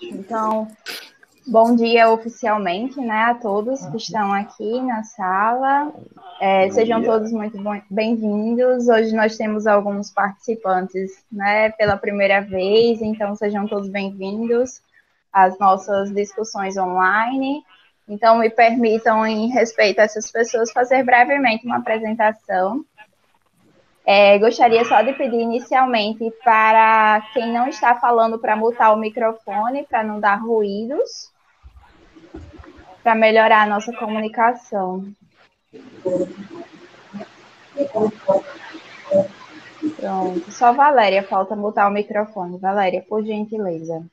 Então, bom dia oficialmente, né, a todos que estão aqui na sala. Sejam todos muito bem-vindos. Hoje nós temos alguns participantes, né, pela primeira vez, então sejam todos bem-vindos às nossas discussões online. Então, me permitam, em respeito a essas pessoas, fazer brevemente uma apresentação. Gostaria só de pedir inicialmente para quem não está falando para mutar o microfone, para não dar ruídos, para melhorar a nossa comunicação. Pronto, só Valéria, falta mutar o microfone. Valéria, por gentileza.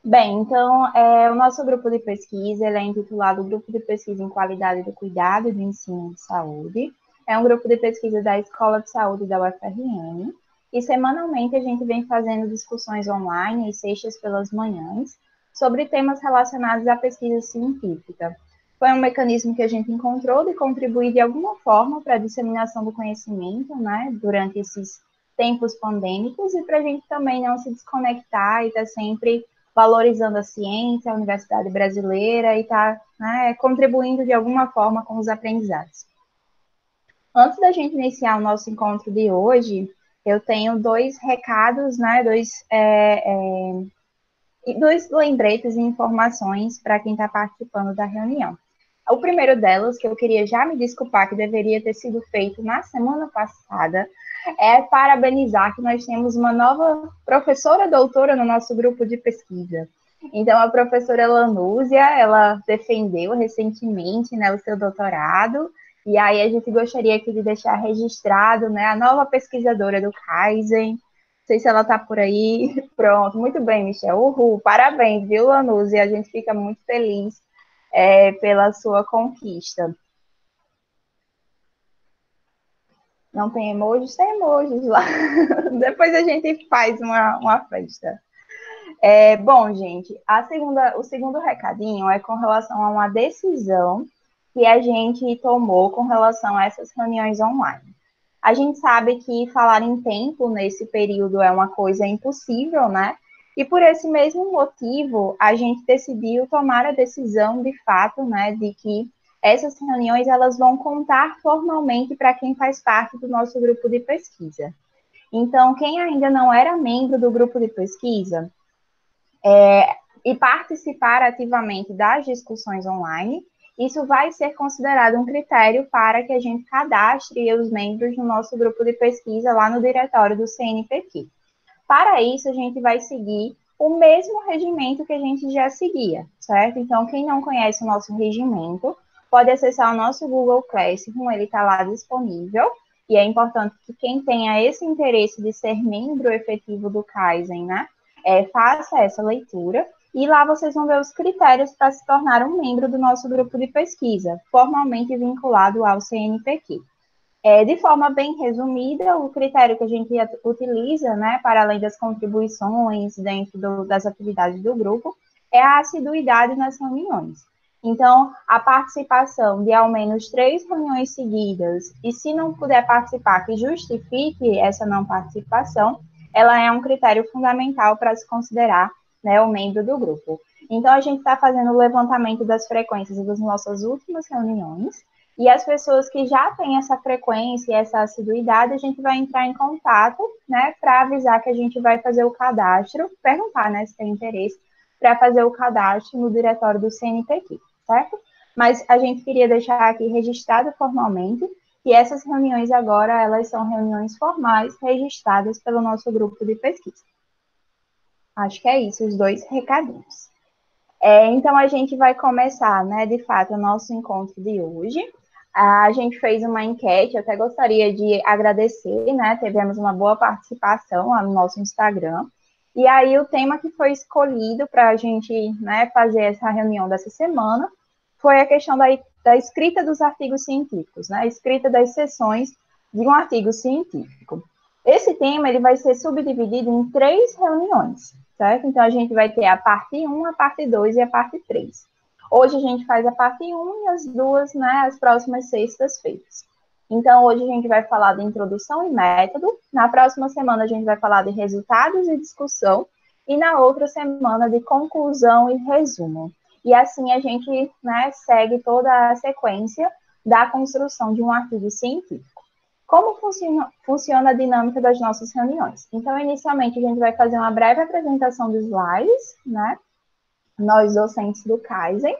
Bem, então, o nosso grupo de pesquisa ele é intitulado Grupo de Pesquisa em Qualidade do Cuidado e do Ensino de Saúde. É um grupo de pesquisa da Escola de Saúde da UFRN. E semanalmente a gente vem fazendo discussões online e sextas pelas manhãs sobre temas relacionados à pesquisa científica. Foi um mecanismo que a gente encontrou de contribuir de alguma forma para a disseminação do conhecimento, né, durante esses tempos pandêmicos, e para a gente também não se desconectar e estar sempre valorizando a ciência, a universidade brasileira e está, né, contribuindo de alguma forma com os aprendizados. Antes da gente iniciar o nosso encontro de hoje, eu tenho dois recados, né, dois lembretes e informações para quem está participando da reunião. O primeiro delas, que eu queria já me desculpar, que deveria ter sido feito na semana passada, é parabenizar que nós temos uma nova professora doutora no nosso grupo de pesquisa. Então, a professora Lanúzia, ela defendeu recentemente, né, o seu doutorado, e aí a gente gostaria aqui de deixar registrado, né, a nova pesquisadora do Kaizen. Não sei se ela está por aí. Pronto, muito bem, Michel. Uhul, parabéns, viu, Lanúzia? A gente fica muito feliz pela sua conquista. Não tem emojis? Tem emojis lá. Depois a gente faz uma festa. Bom, gente, o segundo recadinho é com relação a uma decisão que a gente tomou com relação a essas reuniões online. A gente sabe que falar em tempo nesse período é uma coisa impossível, né? E por esse mesmo motivo, a gente decidiu tomar a decisão, de fato, né, de que essas reuniões elas vão contar formalmente para quem faz parte do nosso grupo de pesquisa. Então, quem ainda não era membro do grupo de pesquisa e participar ativamente das discussões online, isso vai ser considerado um critério para que a gente cadastre os membros do nosso grupo de pesquisa lá no diretório do CNPq. Para isso, a gente vai seguir o mesmo regimento que a gente já seguia, certo? Então, quem não conhece o nosso regimento, pode acessar o nosso Google Classroom, ele está lá disponível, e é importante que quem tenha esse interesse de ser membro efetivo do Kaizen, né, faça essa leitura, e lá vocês vão ver os critérios para se tornar um membro do nosso grupo de pesquisa, formalmente vinculado ao CNPq. De forma bem resumida, o critério que a gente utiliza, né, para além das contribuições dentro das atividades do grupo, é a assiduidade nas reuniões. Então, a participação de ao menos 3 reuniões seguidas, e se não puder participar, que justifique essa não participação, ela é um critério fundamental para se considerar, né, o membro do grupo. Então, a gente está fazendo o levantamento das frequências das nossas últimas reuniões, e as pessoas que já têm essa frequência e essa assiduidade, a gente vai entrar em contato, né, para avisar que a gente vai fazer o cadastro, perguntar, né, se tem interesse, para fazer o cadastro no diretório do CNPq, certo? Mas a gente queria deixar aqui registrado formalmente que essas reuniões agora, elas são reuniões formais registradas pelo nosso grupo de pesquisa. Acho que é isso, os dois recadinhos. Então, a gente vai começar, né, de fato, o nosso encontro de hoje. A gente fez uma enquete, eu até gostaria de agradecer, né, tivemos uma boa participação lá no nosso Instagram, e aí o tema que foi escolhido para a gente, né, fazer essa reunião dessa semana foi a questão da escrita dos artigos científicos, né, a escrita das seções de um artigo científico. Esse tema ele vai ser subdividido em 3 reuniões. certo? Então, a gente vai ter a parte 1, a parte 2 e a parte 3. Hoje a gente faz a parte 1 e as duas, né, as próximas sextas-feiras. Então, hoje a gente vai falar de introdução e método. Na próxima semana, a gente vai falar de resultados e discussão. E na outra semana, de conclusão e resumo. E assim a gente, né, segue toda a sequência da construção de um artigo científico. Como funciona a dinâmica das nossas reuniões? Então, inicialmente, a gente vai fazer uma breve apresentação dos slides, né? Nós, docentes do Kaizen.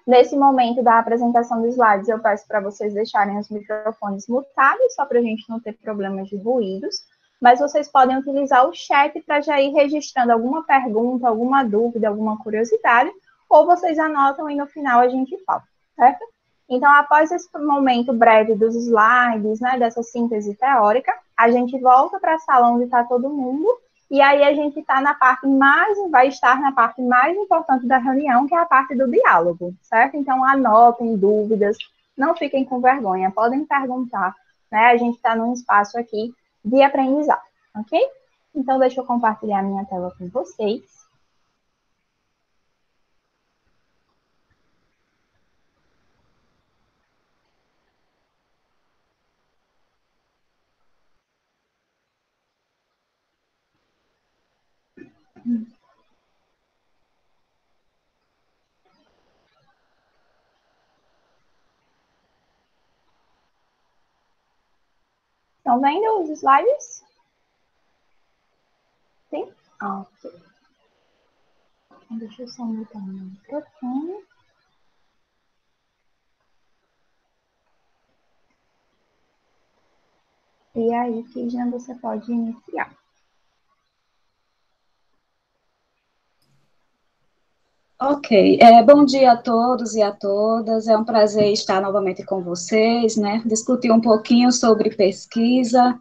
Nesse momento da apresentação dos slides, eu peço para vocês deixarem os microfones mutados, só para a gente não ter problemas de ruídos. Mas vocês podem utilizar o chat para já ir registrando alguma pergunta, alguma dúvida, alguma curiosidade, ou vocês anotam e no final a gente fala, certo? Então, após esse momento breve dos slides, né, dessa síntese teórica, a gente volta para a sala onde está todo mundo, e aí a gente está vai estar na parte mais importante da reunião, que é a parte do diálogo, certo? Então, anotem dúvidas, não fiquem com vergonha, podem perguntar, né? A gente está num espaço aqui de aprendizado, ok? Então, deixa eu compartilhar minha tela com vocês. Estão vendo os slides? Sim? Ok. Deixa eu só mutar o meu microfone. E aí, Kijana, você pode iniciar. Ok, bom dia a todos e a todas, é um prazer estar novamente com vocês, né, discutir um pouquinho sobre pesquisa.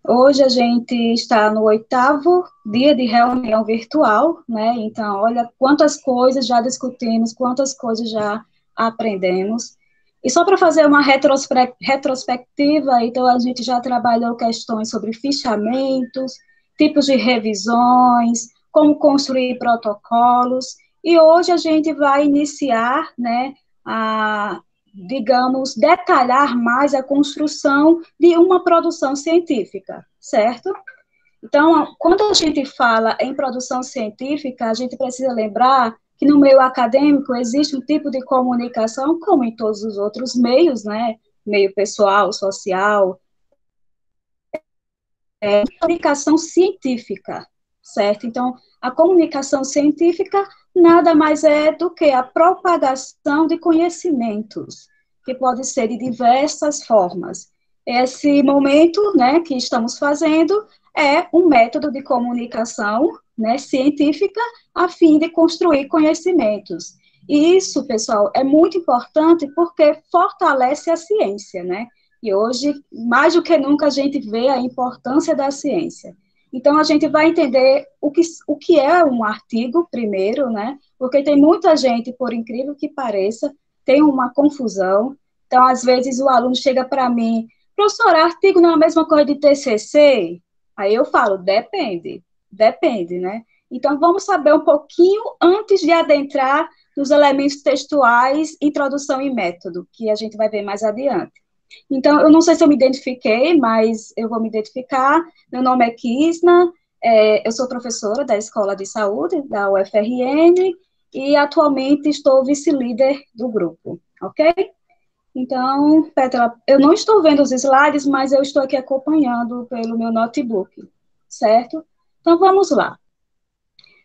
Hoje a gente está no 8º dia de reunião virtual, né, então olha quantas coisas já discutimos, quantas coisas já aprendemos. E só para fazer uma retrospectiva, então a gente já trabalhou questões sobre fichamentos, tipos de revisões, como construir protocolos, e hoje a gente vai iniciar, né, digamos, detalhar mais a construção de uma produção científica, certo? Então, quando a gente fala em produção científica, a gente precisa lembrar que no meio acadêmico existe um tipo de comunicação, como em todos os outros meios, né? Meio pessoal, social, comunicação científica, certo? Então, a comunicação científica nada mais é do que a propagação de conhecimentos, que pode ser de diversas formas. Esse momento, né, que estamos fazendo é um método de comunicação, né, científica a fim de construir conhecimentos. E isso, pessoal, é muito importante porque fortalece a ciência, né? E hoje, mais do que nunca, a gente vê a importância da ciência. Então, a gente vai entender o que é um artigo, primeiro, né? Porque tem muita gente, por incrível que pareça, tem uma confusão. Então, às vezes, o aluno chega para mim, professor, artigo não é a mesma coisa de TCC? Aí eu falo, depende, né? Então, vamos saber um pouquinho antes de adentrar nos elementos textuais, introdução e método, que a gente vai ver mais adiante. Então, eu não sei se eu me identifiquei, mas eu vou me identificar. Meu nome é Kisna, eu sou professora da Escola de Saúde, da UFRN, e atualmente estou vice-líder do grupo, ok? Então, Petra, eu não estou vendo os slides, mas eu estou aqui acompanhando pelo meu notebook, certo? Então, vamos lá.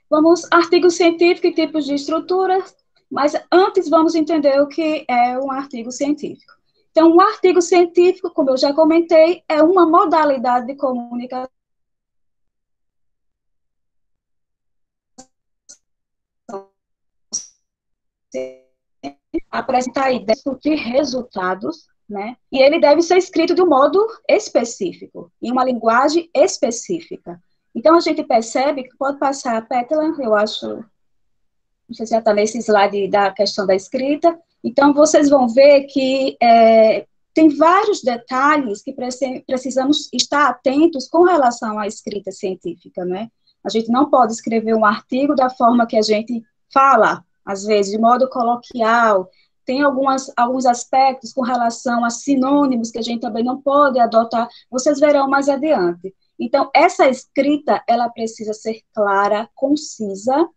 Vamos, artigo científico e tipos de estrutura, mas antes vamos entender o que é um artigo científico. Então, um artigo científico, como eu já comentei, é uma modalidade de comunicação apresentar ideias, discutir resultados, né? E ele deve ser escrito de um modo específico, em uma linguagem específica. Então, a gente percebe que pode passar a pétala, eu acho, não sei se já está nesse slide da questão da escrita, então vocês vão ver que tem vários detalhes que precisamos estar atentos com relação à escrita científica, né? A gente não pode escrever um artigo da forma que a gente fala, às vezes, de modo coloquial. Tem alguns aspectos com relação a sinônimos que a gente também não pode adotar, vocês verão mais adiante. Então, essa escrita, ela precisa ser clara, concisa,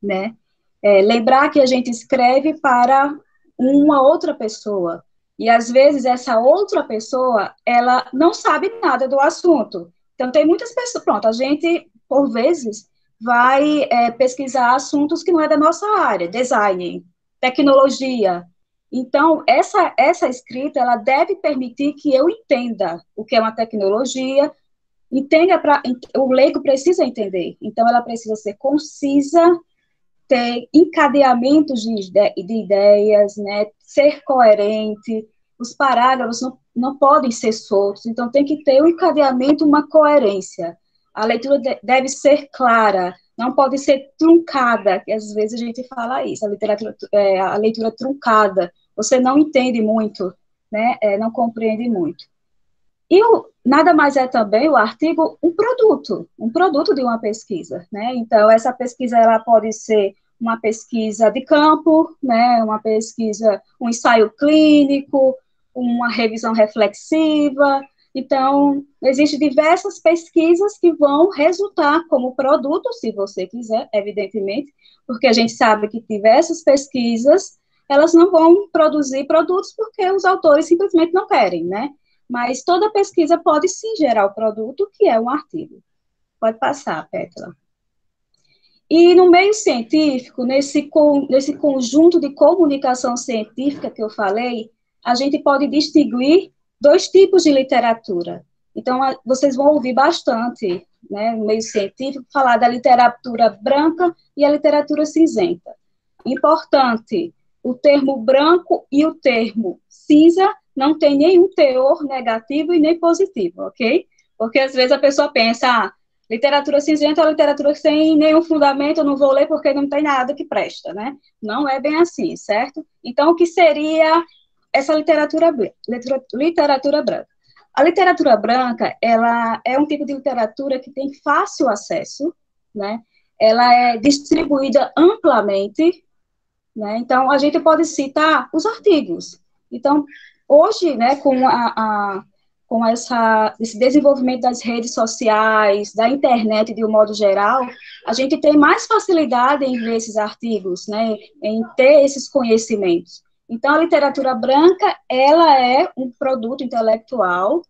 né? Lembrar que a gente escreve para uma outra pessoa, e às vezes essa outra pessoa, ela não sabe nada do assunto. Então, tem muitas pessoas, pronto, a gente, por vezes, vai pesquisar assuntos que não é da nossa área, design, tecnologia. Então, essa escrita, ela deve permitir que eu entenda o que é uma tecnologia, o leigo precisa entender. Então, ela precisa ser concisa, ter encadeamentos de ideias, né, ser coerente, os parágrafos não podem ser soltos, então tem que ter um encadeamento, uma coerência. A leitura deve ser clara, não pode ser truncada, que às vezes a gente fala isso, a leitura truncada, você não entende muito, né, não compreende muito. E nada mais é também o artigo um produto de uma pesquisa, né? Então, essa pesquisa, ela pode ser uma pesquisa de campo, né? Uma pesquisa, um ensaio clínico, uma revisão reflexiva. Então, existem diversas pesquisas que vão resultar como produto, se você quiser, evidentemente, porque a gente sabe que diversas pesquisas, elas não vão produzir produtos porque os autores simplesmente não querem, né? Mas toda pesquisa pode sim gerar o produto, que é um artigo. Pode passar, Pétala. E no meio científico, nesse conjunto de comunicação científica que eu falei, a gente pode distinguir dois tipos de literatura. Então, vocês vão ouvir bastante, né, no meio científico, falar da literatura branca e a literatura cinzenta. Importante, o termo branco e o termo cinza não tem nenhum teor negativo e nem positivo, ok? Porque às vezes a pessoa pensa, literatura cinzenta é literatura sem nenhum fundamento, eu não vou ler porque não tem nada que presta, né? Não é bem assim, certo? Então, o que seria essa literatura branca? A literatura branca, ela é um tipo de literatura que tem fácil acesso, né? Ela é distribuída amplamente, né? Então, a gente pode citar os artigos. Então, hoje, né, com esse desenvolvimento das redes sociais, da internet de um modo geral, a gente tem mais facilidade em ver esses artigos, né, em ter esses conhecimentos. Então, a literatura branca, ela é um produto intelectual,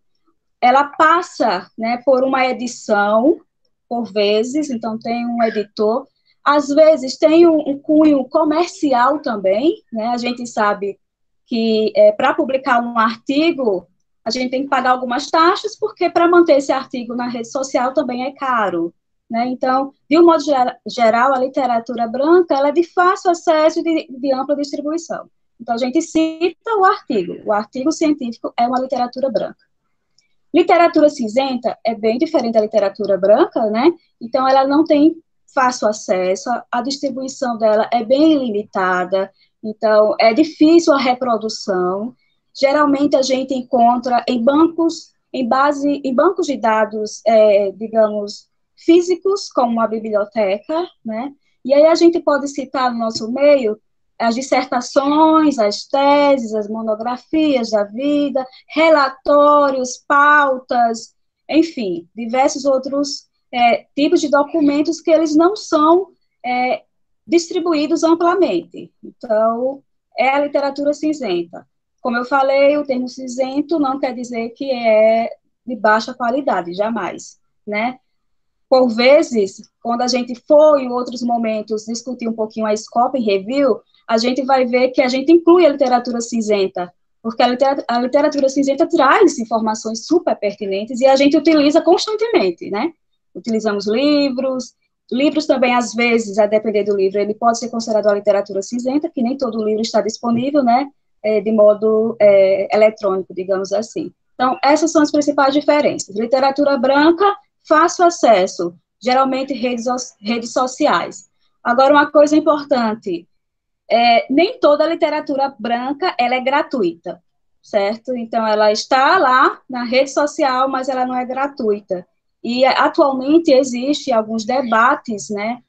ela passa, né, por uma edição, por vezes, então tem um editor, às vezes tem um cunho comercial também, né, a gente sabe que para publicar um artigo, a gente tem que pagar algumas taxas, porque para manter esse artigo na rede social também é caro, né, então, de um modo geral, a literatura branca, ela é de fácil acesso e de ampla distribuição. Então, a gente cita o artigo científico é uma literatura branca. Literatura cinzenta é bem diferente da literatura branca, né? Então, ela não tem fácil acesso, a distribuição dela é bem limitada, então, é difícil a reprodução. Geralmente, a gente encontra em bancos de dados, digamos, físicos, como a biblioteca, né? E aí a gente pode citar no nosso meio as dissertações, as teses, as monografias da vida, relatórios, pautas, enfim, diversos outros tipos de documentos que eles não são distribuídos amplamente. Então, é a literatura cinzenta. Como eu falei, o termo cinzento não quer dizer que é de baixa qualidade, jamais, né? Por vezes, quando a gente for, em outros momentos, discutir um pouquinho a Scope Review, a gente vai ver que a gente inclui a literatura cinzenta, porque a literatura cinzenta traz informações super pertinentes e a gente utiliza constantemente, né? Utilizamos livros também, às vezes, a depender do livro, ele pode ser considerado a literatura cinzenta, que nem todo livro está disponível, né? De modo eletrônico, digamos assim. Então, essas são as principais diferenças. Literatura branca, fácil acesso, geralmente redes sociais. Agora, uma coisa importante, nem toda literatura branca ela é gratuita, certo? Então, ela está lá na rede social, mas ela não é gratuita. E atualmente existe alguns debates, né,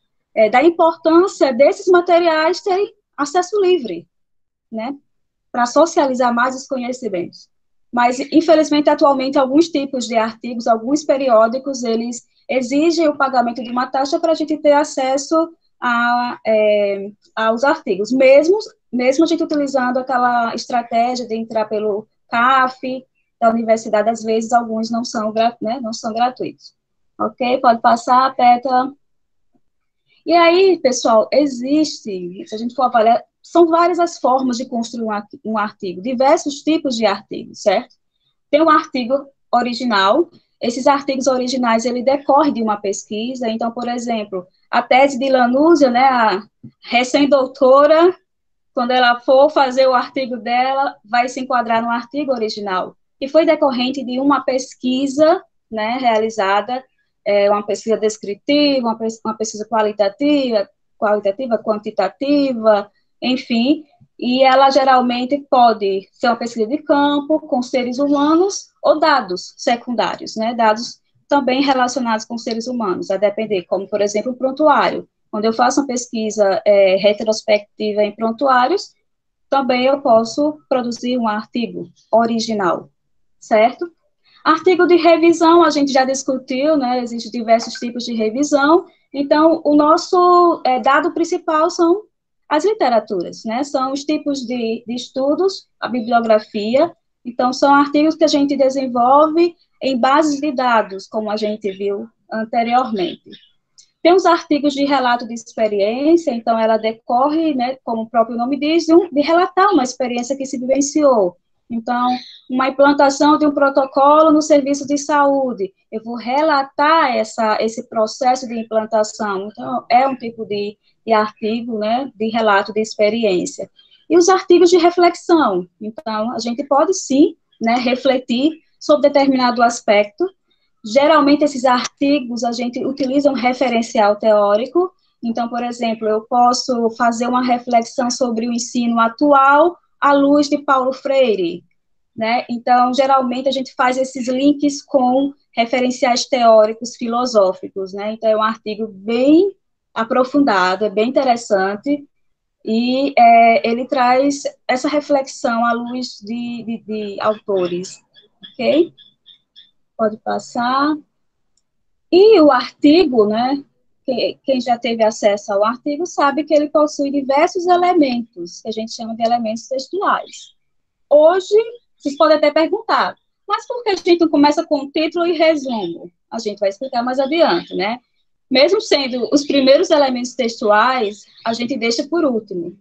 da importância desses materiais terem acesso livre, né, para socializar mais os conhecimentos. Mas, infelizmente, atualmente, alguns tipos de artigos, alguns periódicos, eles exigem o pagamento de uma taxa para a gente ter acesso aos artigos, mesmo a gente utilizando aquela estratégia de entrar pelo CAF, da universidade, às vezes, alguns não são gratuitos. Ok? Pode passar, Petra. E aí, pessoal, se a gente for avaliar, são várias as formas de construir um artigo, diversos tipos de artigos, certo? Tem um artigo original, esses artigos originais, ele decorre de uma pesquisa, então, por exemplo, a tese de Lanúzia, né, a recém-doutora, quando ela for fazer o artigo dela, vai se enquadrar no artigo original, que foi decorrente de uma pesquisa, né, realizada, uma pesquisa descritiva, uma pesquisa qualitativa, quantitativa, enfim, e ela geralmente pode ser uma pesquisa de campo, com seres humanos, ou dados secundários, né, dados também relacionados com seres humanos, a depender, como, por exemplo, o prontuário. Quando eu faço uma pesquisa retrospectiva em prontuários, também eu posso produzir um artigo original, certo? Artigo de revisão, a gente já discutiu, né, existem diversos tipos de revisão, então, o nosso dado principal são as literaturas, né, são os tipos de estudos, a bibliografia, então, são artigos que a gente desenvolve em bases de dados, como a gente viu anteriormente. Tem os artigos de relato de experiência, então ela decorre, né, como o próprio nome diz, de relatar uma experiência que se vivenciou. Então, uma implantação de um protocolo no serviço de saúde, eu vou relatar esse processo de implantação. Então, é um tipo de artigo, né, de relato de experiência. E os artigos de reflexão. Então, a gente pode, sim, né, refletir sobre determinado aspecto. Geralmente, esses artigos, a gente utiliza um referencial teórico. Então, por exemplo, eu posso fazer uma reflexão sobre o ensino atual à luz de Paulo Freire, né? Então, geralmente, a gente faz esses links com referenciais teóricos filosóficos, né? Então, é um artigo bem aprofundado, é bem interessante, e ele traz essa reflexão à luz de autores, ok? Pode passar. E o artigo, né, quem já teve acesso ao artigo sabe que ele possui diversos elementos, que a gente chama de elementos textuais. Hoje, vocês podem até perguntar, mas por que a gente não começa com título e resumo? A gente vai explicar mais adiante, né? Mesmo sendo os primeiros elementos textuais, a gente deixa por último.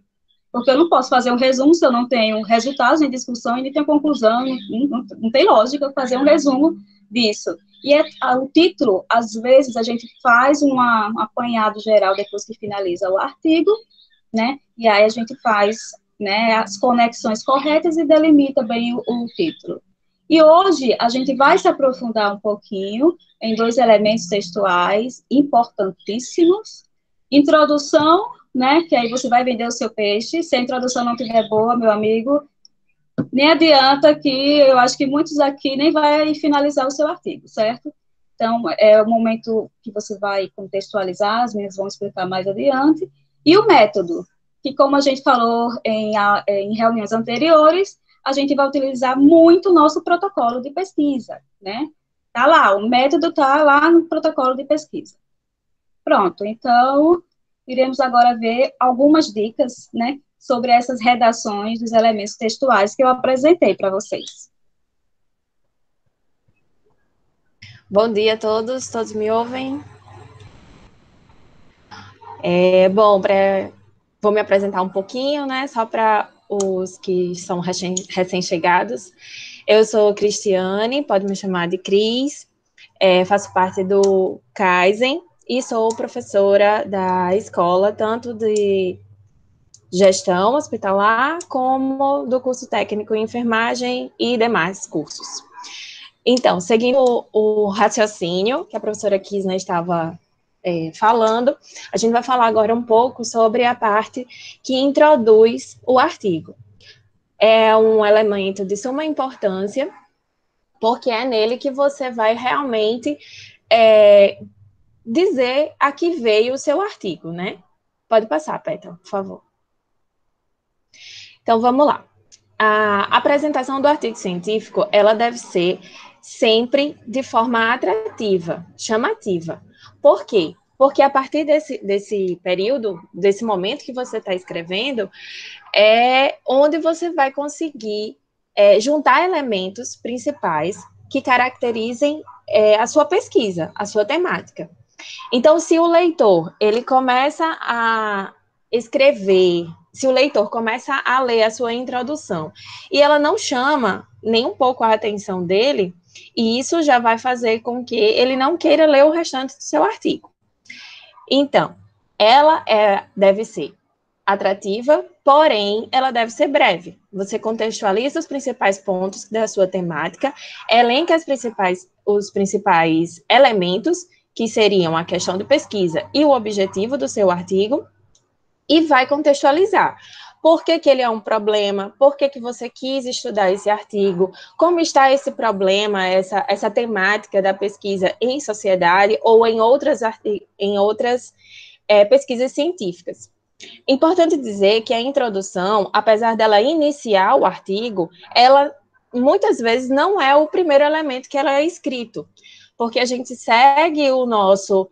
Porque eu não posso fazer um resumo se eu não tenho resultados em discussão e nem tenho conclusão, não tem lógica eu fazer um resumo disso. E o título, às vezes, a gente faz um apanhado geral depois que finaliza o artigo, né, e aí a gente faz, né, as conexões corretas e delimita bem o título. E hoje a gente vai se aprofundar um pouquinho em dois elementos textuais importantíssimos: introdução, né, que aí você vai vender o seu peixe. Se a introdução não estiver boa, meu amigo, nem adianta, que eu acho que muitos aqui nem vai finalizar o seu artigo, certo? Então, é o momento que você vai contextualizar, as meninas vão explicar mais adiante. E o método, que como a gente falou em reuniões anteriores, a gente vai utilizar muito o nosso protocolo de pesquisa, né? Tá lá, o método tá lá no protocolo de pesquisa. Pronto, então, iremos agora ver algumas dicas, né, sobre essas redações dos elementos textuais que eu apresentei para vocês. Bom dia a todos, todos me ouvem? Bom, vou me apresentar um pouquinho, né, só para os que são recém-chegados. Eu sou Cristiane, pode me chamar de Cris, faço parte do Kaizen e sou professora da escola, tanto de gestão hospitalar, como do curso técnico em enfermagem e demais cursos. Então, seguindo o raciocínio que a professora Kisna estava falando, a gente vai falar agora um pouco sobre a parte que introduz o artigo. É um elemento de suma importância, porque é nele que você vai realmente dizer a que veio o seu artigo, né? Pode passar, Petra, por favor. Então, vamos lá. A apresentação do artigo científico, ela deve ser sempre de forma atrativa, chamativa. Por quê? Porque a partir desse período, desse momento que você está escrevendo, é onde você vai conseguir juntar elementos principais que caracterizem a sua pesquisa, a sua temática. Então, se o leitor, ele começa a escrever, se o leitor começa a ler a sua introdução e ela não chama nem um pouco a atenção dele, e isso já vai fazer com que ele não queira ler o restante do seu artigo. Então, ela deve ser atrativa, porém, ela deve ser breve. Você contextualiza os principais pontos da sua temática, elenca os principais elementos, que seriam a questão de pesquisa e o objetivo do seu artigo, e vai contextualizar. Por que ele é um problema? Por que você quis estudar esse artigo? Como está esse problema, essa temática da pesquisa em sociedade ou em outras pesquisas científicas? Importante dizer que a introdução, apesar dela iniciar o artigo, ela muitas vezes não é o primeiro elemento que ela é escrito, porque a gente segue o nosso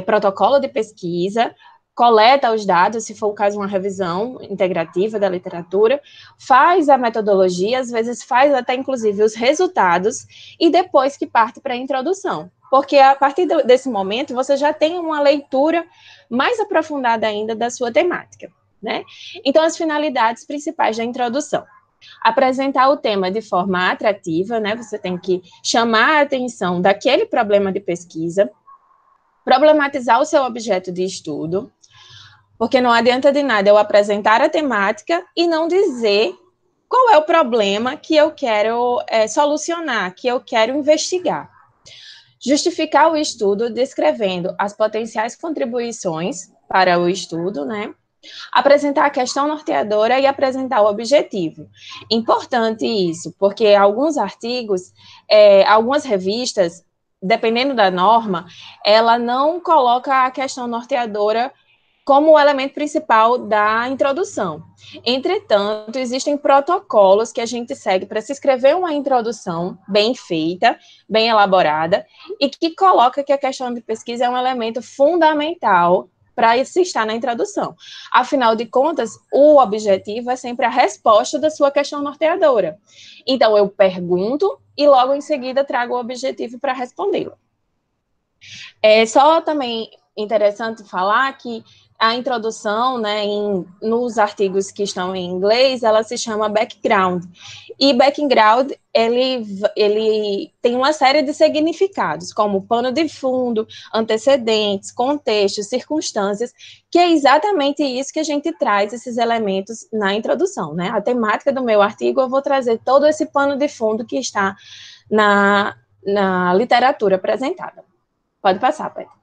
protocolo de pesquisa, coleta os dados, se for o caso, uma revisão integrativa da literatura, faz a metodologia, às vezes faz até, inclusive, os resultados, e depois que parte para a introdução. Porque a partir desse momento, você já tem uma leitura mais aprofundada ainda da sua temática, né? Então, as finalidades principais da introdução. Apresentar o tema de forma atrativa, né? Você tem que chamar a atenção daquele problema de pesquisa, problematizar o seu objeto de estudo, porque não adianta de nada eu apresentar a temática e não dizer qual é o problema que eu quero solucionar, que eu quero investigar. Justificar o estudo descrevendo as potenciais contribuições para o estudo, né? Apresentar a questão norteadora e apresentar o objetivo. Importante isso, porque alguns artigos, algumas revistas, dependendo da norma, ela não coloca a questão norteadora como o elemento principal da introdução. Entretanto, existem protocolos que a gente segue para se escrever uma introdução bem feita, bem elaborada, e que coloca que a questão de pesquisa é um elemento fundamental para se estar na introdução. Afinal de contas, o objetivo é sempre a resposta da sua questão norteadora. Então, eu pergunto e logo em seguida trago o objetivo para respondê-lo. É só também interessante falar que a introdução, né, nos artigos que estão em inglês, ela se chama background. E background, ele tem uma série de significados, como pano de fundo, antecedentes, contextos, circunstâncias, que é exatamente isso que a gente traz, esses elementos na introdução, né? A temática do meu artigo, eu vou trazer todo esse pano de fundo que está na literatura apresentada. Pode passar, Pedro.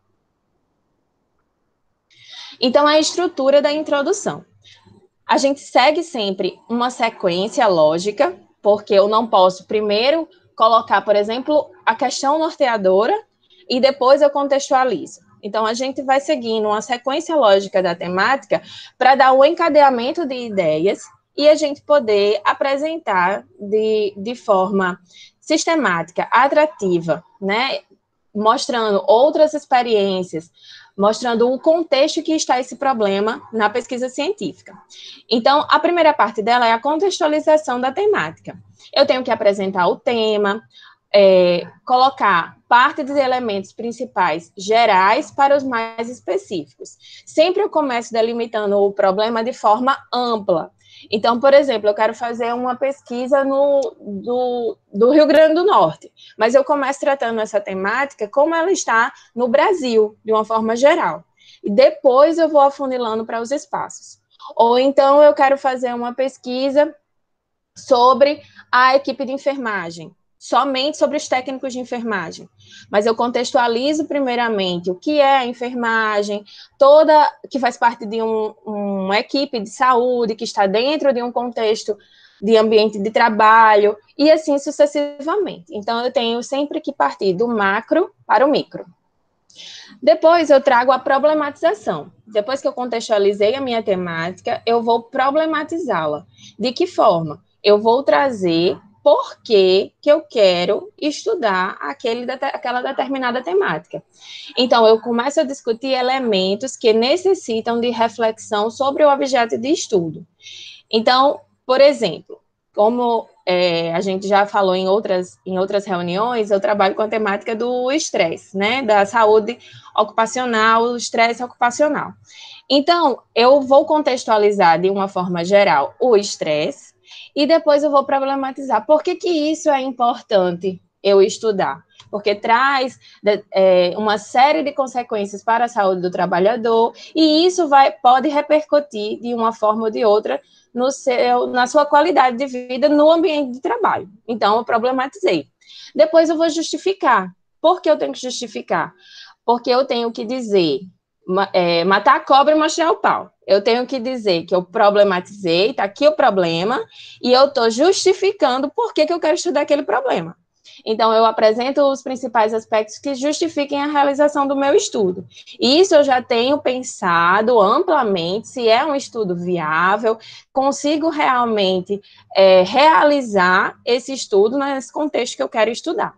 Então, a estrutura da introdução. A gente segue sempre uma sequência lógica, porque eu não posso primeiro colocar, por exemplo, a questão norteadora e depois eu contextualizo. Então, a gente vai seguindo uma sequência lógica da temática para dar o encadeamento de ideias e a gente poder apresentar de forma sistemática, atrativa, né? Mostrando outras experiências, mostrando o contexto que está esse problema na pesquisa científica. Então, a primeira parte dela é a contextualização da temática. Eu tenho que apresentar o tema, colocar parte dos elementos principais gerais para os mais específicos. Sempre eu começo delimitando o problema de forma ampla. Então, por exemplo, eu quero fazer uma pesquisa do Rio Grande do Norte, mas eu começo tratando essa temática como ela está no Brasil, de uma forma geral. E depois eu vou afunilando para os espaços. Ou então eu quero fazer uma pesquisa sobre a equipe de enfermagem, somente sobre os técnicos de enfermagem. Mas eu contextualizo primeiramente o que é a enfermagem, que faz parte de uma equipe de saúde, que está dentro de um contexto de ambiente de trabalho, e assim sucessivamente. Então, eu tenho sempre que partir do macro para o micro. Depois, eu trago a problematização. Depois que eu contextualizei a minha temática, eu vou problematizá-la. De que forma? Eu vou trazer por que eu quero estudar aquela determinada temática. Então, eu começo a discutir elementos que necessitam de reflexão sobre o objeto de estudo. Então, por exemplo, como a gente já falou em outras reuniões, eu trabalho com a temática do estresse, né, da saúde ocupacional, o estresse ocupacional. Então, eu vou contextualizar de uma forma geral o estresse e depois eu vou problematizar por que isso é importante eu estudar. Porque traz uma série de consequências para a saúde do trabalhador e isso pode repercutir de uma forma ou de outra na sua qualidade de vida no ambiente de trabalho. Então, eu problematizei. Depois eu vou justificar. Por que eu tenho que justificar? Porque eu tenho que dizer, matar a cobra e mostrar o pau. Eu tenho que dizer que eu problematizei, está aqui o problema, e eu estou justificando por que eu quero estudar aquele problema. Então, eu apresento os principais aspectos que justifiquem a realização do meu estudo. E isso eu já tenho pensado amplamente, se é um estudo viável, consigo realmente realizar esse estudo nesse contexto que eu quero estudar.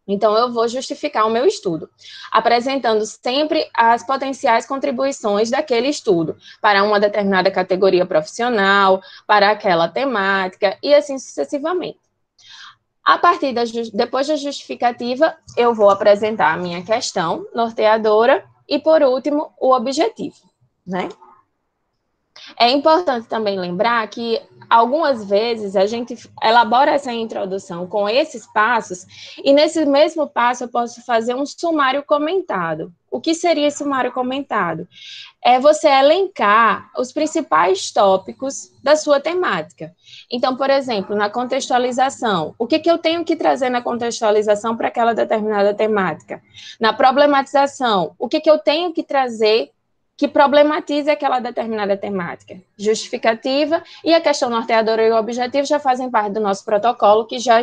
Então, eu vou justificar o meu estudo, apresentando sempre as potenciais contribuições daquele estudo para uma determinada categoria profissional, para aquela temática, e assim sucessivamente. A partir depois da justificativa, eu vou apresentar a minha questão norteadora e, por último, o objetivo, né? É importante também lembrar que, algumas vezes, a gente elabora essa introdução com esses passos, e nesse mesmo passo eu posso fazer um sumário comentado. O que seria esse sumário comentado? É você elencar os principais tópicos da sua temática. Então, por exemplo, na contextualização, o que eu tenho que trazer na contextualização para aquela determinada temática? Na problematização, o que eu tenho que trazer que problematize aquela determinada temática? Justificativa e a questão norteadora e o objetivo já fazem parte do nosso protocolo, que já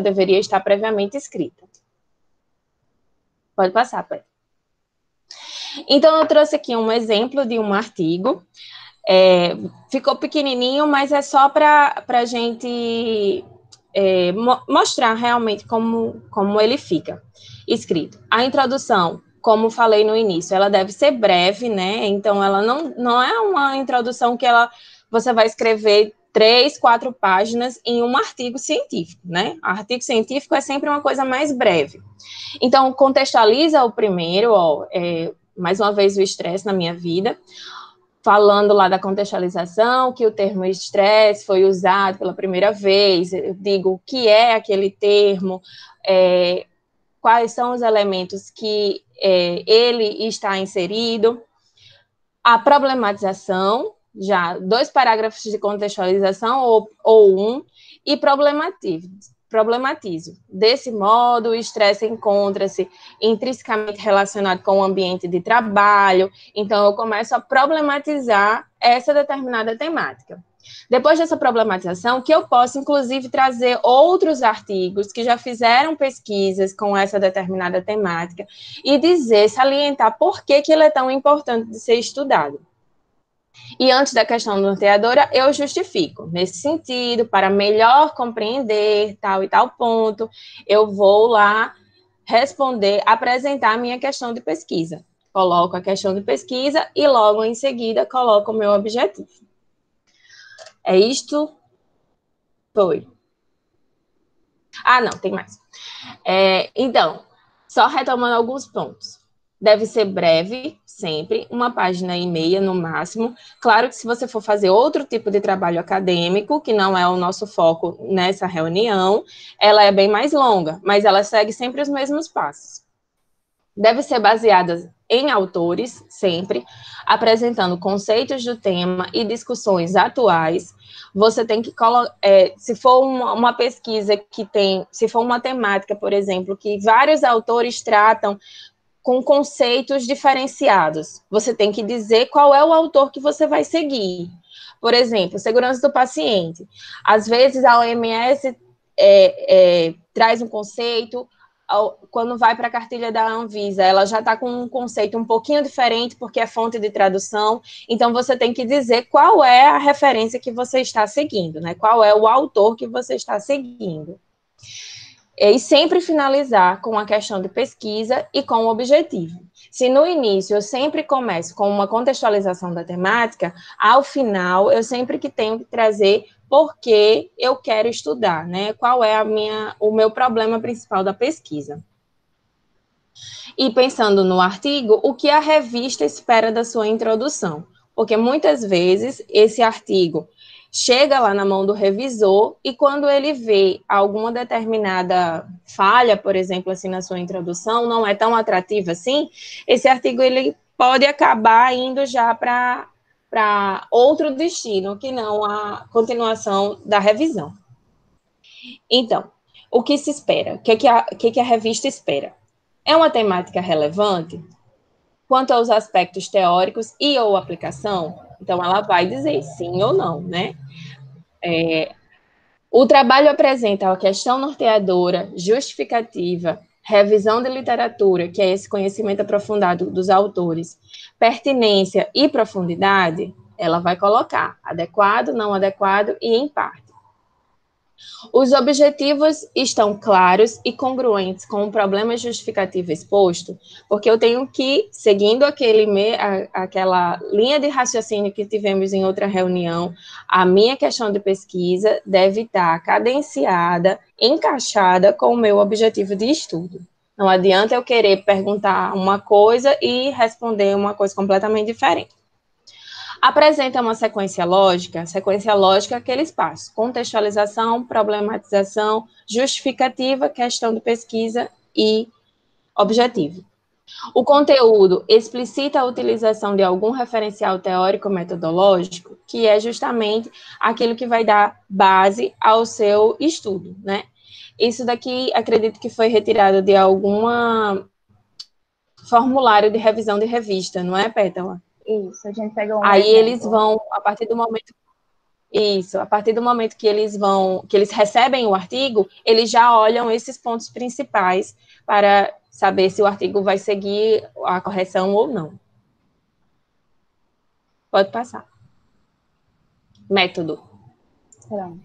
deveria estar previamente escrita. Pode passar, Pedro. Então, eu trouxe aqui um exemplo de um artigo. Ficou pequenininho, mas é só para a gente mostrar realmente como ele fica escrito. A introdução, como falei no início, ela deve ser breve, né? Então, ela não é uma introdução que você vai escrever 3, 4 páginas em um artigo científico, né? Artigo científico é sempre uma coisa mais breve. Então, contextualiza o primeiro, mais uma vez o estresse na minha vida, falando lá da contextualização, que o termo estresse foi usado pela primeira vez, eu digo o que é aquele termo, quais são os elementos que ele está inserido, a problematização, já 2 parágrafos de contextualização ou um, e problematizo. Desse modo, o estresse encontra-se intrinsecamente relacionado com o ambiente de trabalho, então eu começo a problematizar essa determinada temática. Depois dessa problematização, que eu posso, inclusive, trazer outros artigos que já fizeram pesquisas com essa determinada temática e salientar por que ele é tão importante de ser estudado. E antes da questão norteadora, eu justifico. Nesse sentido, para melhor compreender tal e tal ponto, eu vou lá apresentar a minha questão de pesquisa. Coloco a questão de pesquisa e logo em seguida coloco o meu objetivo. É isto? Foi. Não, tem mais. Então, só retomando alguns pontos. Deve ser breve, sempre, 1,5 páginas no máximo. Claro que se você for fazer outro tipo de trabalho acadêmico, que não é o nosso foco nessa reunião, ela é bem mais longa, mas ela segue sempre os mesmos passos. Deve ser baseada em autores, sempre, apresentando conceitos do tema e discussões atuais. Você tem que colocar, se for uma pesquisa se for uma temática, por exemplo, que vários autores tratam com conceitos diferenciados, você tem que dizer qual é o autor que você vai seguir, Por exemplo, segurança do paciente. Às vezes, a OMS traz um conceito, quando vai para a cartilha da Anvisa, ela já está com um conceito um pouquinho diferente, porque é fonte de tradução, então você tem que dizer qual é a referência que você está seguindo, né? Qual é o autor que você está seguindo. E sempre finalizar com a questão de pesquisa e com o objetivo. Se no início eu sempre começo com uma contextualização da temática, ao final eu sempre que tenho que trazer por que eu quero estudar, né? Qual é o meu problema principal da pesquisa. E pensando no artigo, o que a revista espera da sua introdução? Porque muitas vezes esse artigo chega lá na mão do revisor e quando ele vê alguma determinada falha, por exemplo, assim na sua introdução, não é tão atrativa assim, esse artigo ele pode acabar indo já para outro destino, que não a continuação da revisão. Então, o que se espera? O que a revista espera? É uma temática relevante? Quanto aos aspectos teóricos e ou aplicação, então ela vai dizer sim ou não, né? O trabalho apresenta a questão norteadora, justificativa, revisão de literatura, que é esse conhecimento aprofundado dos autores, pertinência e profundidade, ela vai colocar adequado, não adequado e em parte. Os objetivos estão claros e congruentes com o problema justificativo exposto, porque eu tenho que, seguindo aquela linha de raciocínio que tivemos em outra reunião, a minha questão de pesquisa deve estar cadenciada, encaixada com o meu objetivo de estudo. Não adianta eu querer perguntar uma coisa e responder uma coisa completamente diferente. Apresenta uma sequência lógica aqueles passos: contextualização, problematização, justificativa, questão de pesquisa e objetivo. O conteúdo explicita a utilização de algum referencial teórico-metodológico, que é justamente aquilo que vai dar base ao seu estudo, né? Isso daqui, acredito que foi retirado de algum formulário de revisão de revista, não é, Pétala? Isso, a gente pegou um Aí exemplo. eles vão, a partir do momento que eles recebem o artigo, eles já olham esses pontos principais para saber se o artigo vai seguir a correção ou não. Pode passar. Método. Pronto.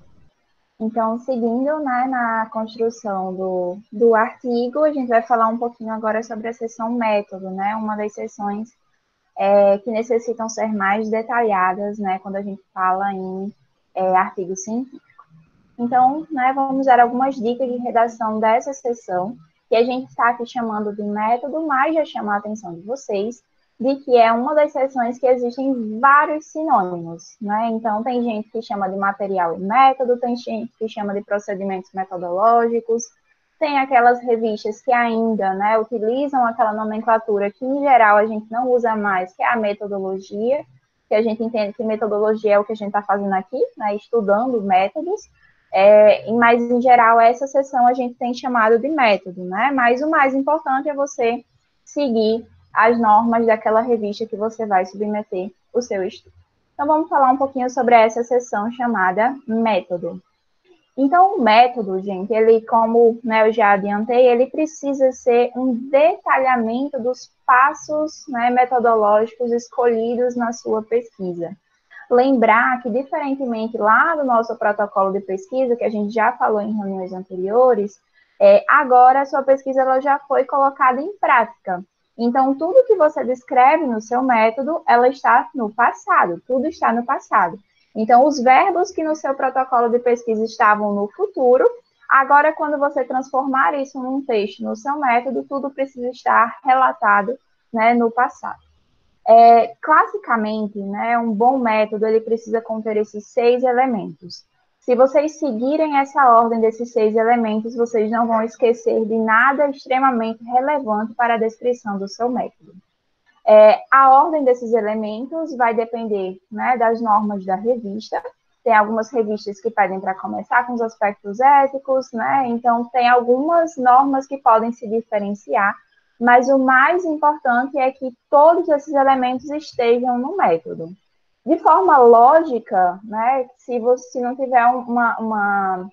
Então, seguindo, né, na construção do artigo, a gente vai falar um pouquinho agora sobre a seção método, né, uma das seções que necessitam ser mais detalhadas, né, quando a gente fala em artigo científico. Então, né, vamos dar algumas dicas de redação dessa seção, que a gente está aqui chamando de método, mas já chama a atenção de vocês, de que é uma das seções que existem vários sinônimos, né? Então, tem gente que chama de material e método, tem gente que chama de procedimentos metodológicos, tem aquelas revistas que ainda, né, utilizam aquela nomenclatura que, em geral, a gente não usa mais, que é a metodologia, que a gente entende que metodologia é o que a gente está fazendo aqui, né, estudando métodos, mas, em geral, essa seção a gente tem chamado de método, né? Mas o mais importante é você seguir as normas daquela revista que você vai submeter o seu estudo. Então, vamos falar um pouquinho sobre essa seção chamada método. Então, o método, gente, ele, como, né, eu já adiantei, ele precisa ser um detalhamento dos passos, né, metodológicos escolhidos na sua pesquisa. Lembrar que, diferentemente lá do nosso protocolo de pesquisa, que a gente já falou em reuniões anteriores, agora a sua pesquisa ela já foi colocada em prática. Então, tudo que você descreve no seu método, ela está no passado, tudo está no passado. Então, os verbos que no seu protocolo de pesquisa estavam no futuro, agora, quando você transformar isso num texto no seu método, tudo precisa estar relatado, né, no passado. Classicamente, né, um bom método ele precisa conter esses 6 elementos. Se vocês seguirem essa ordem desses 6 elementos, vocês não vão esquecer de nada extremamente relevante para a descrição do seu método. A ordem desses elementos vai depender, né, das normas da revista. Tem algumas revistas que pedem para começar com os aspectos éticos, né? Então, tem algumas normas que podem se diferenciar, mas o mais importante é que todos esses elementos estejam no método. de forma lógica, né, se você não tiver uma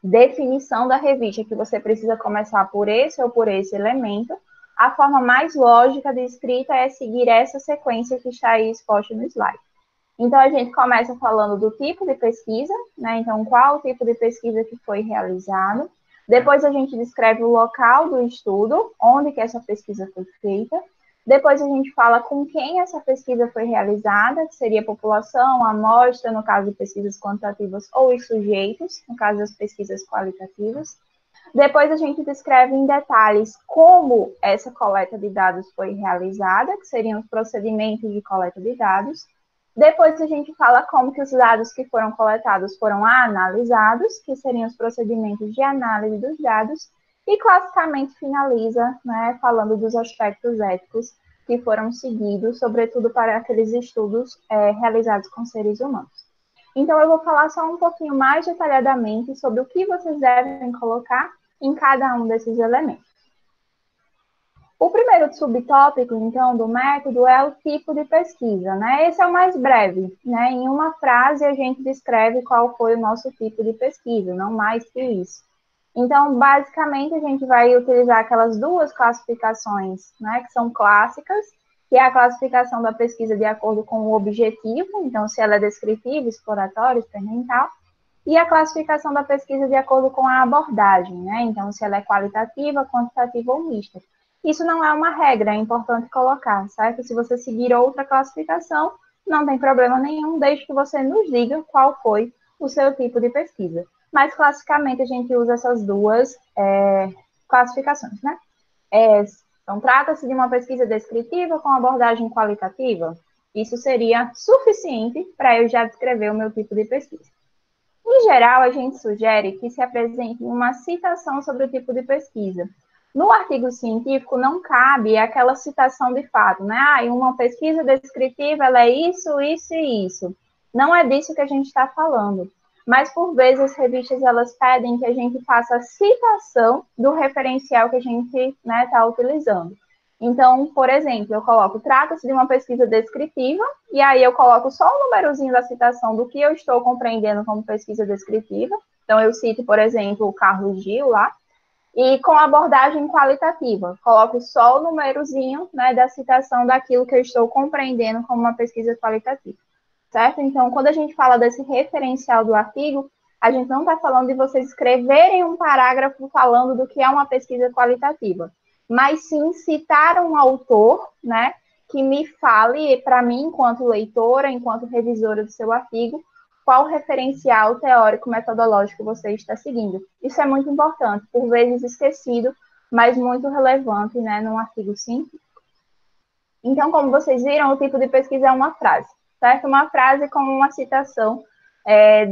definição da revista, que você precisa começar por esse ou por esse elemento, a forma mais lógica de escrita é seguir essa sequência que está aí exposta no slide. Então, a gente começa falando do tipo de pesquisa, né? Então, qual o tipo de pesquisa que foi realizado. Depois, a gente descreve o local do estudo, onde que essa pesquisa foi feita. Depois, a gente fala com quem essa pesquisa foi realizada, que seria a população, a amostra, no caso de pesquisas quantitativas, ou os sujeitos, no caso das pesquisas qualitativas. Depois, a gente descreve em detalhes como essa coleta de dados foi realizada, que seriam os procedimentos de coleta de dados. Depois, a gente fala como que os dados que foram coletados foram analisados, que seriam os procedimentos de análise dos dados. E, classicamente, finaliza, né, falando dos aspectos éticos que foram seguidos, sobretudo para aqueles estudos realizados com seres humanos. Então, eu vou falar só um pouquinho mais detalhadamente sobre o que vocês devem colocar em cada um desses elementos. O primeiro subtópico, então, do método é o tipo de pesquisa, né? Esse é o mais breve, né? Em uma frase, a gente descreve qual foi o nosso tipo de pesquisa, não mais que isso. Então, basicamente, a gente vai utilizar aquelas duas classificações, né? Que são clássicas, que é a classificação da pesquisa de acordo com o objetivo, então, se ela é descritiva, exploratória, experimental, e a classificação da pesquisa de acordo com a abordagem, né? Então, se ela é qualitativa, quantitativa ou mista. Isso não é uma regra, é importante colocar, certo? Se você seguir outra classificação, não tem problema nenhum, desde que você nos diga qual foi o seu tipo de pesquisa. Mas, classicamente, a gente usa essas duas classificações, né? Então, trata-se de uma pesquisa descritiva com abordagem qualitativa? Isso seria suficiente para eu já descrever o meu tipo de pesquisa. Em geral, a gente sugere que se apresente uma citação sobre o tipo de pesquisa. No artigo científico, não cabe aquela citação de fato, né? Uma pesquisa descritiva, ela é isso, isso e isso. Não é disso que a gente está falando. Mas, por vezes, as revistas, elas pedem que a gente faça a citação do referencial que a gente está utilizando. Então, por exemplo, eu coloco, trata-se de uma pesquisa descritiva, e aí eu coloco só o númerozinho da citação do que eu estou compreendendo como pesquisa descritiva. Então, eu cito, por exemplo, o Carlos Gil lá, e com abordagem qualitativa, coloco só o númerozinho, né, da citação daquilo que eu estou compreendendo como uma pesquisa qualitativa, certo? Então, quando a gente fala desse referencial do artigo, a gente não está falando de vocês escreverem um parágrafo falando do que é uma pesquisa qualitativa, mas sim citar um autor, né, que me fale, para mim, enquanto leitora, enquanto revisora do seu artigo, qual referencial teórico-metodológico você está seguindo. Isso é muito importante, por vezes esquecido, mas muito relevante, né, num artigo científico. Então, como vocês viram, o tipo de pesquisa é uma frase, certo? Uma frase com uma citação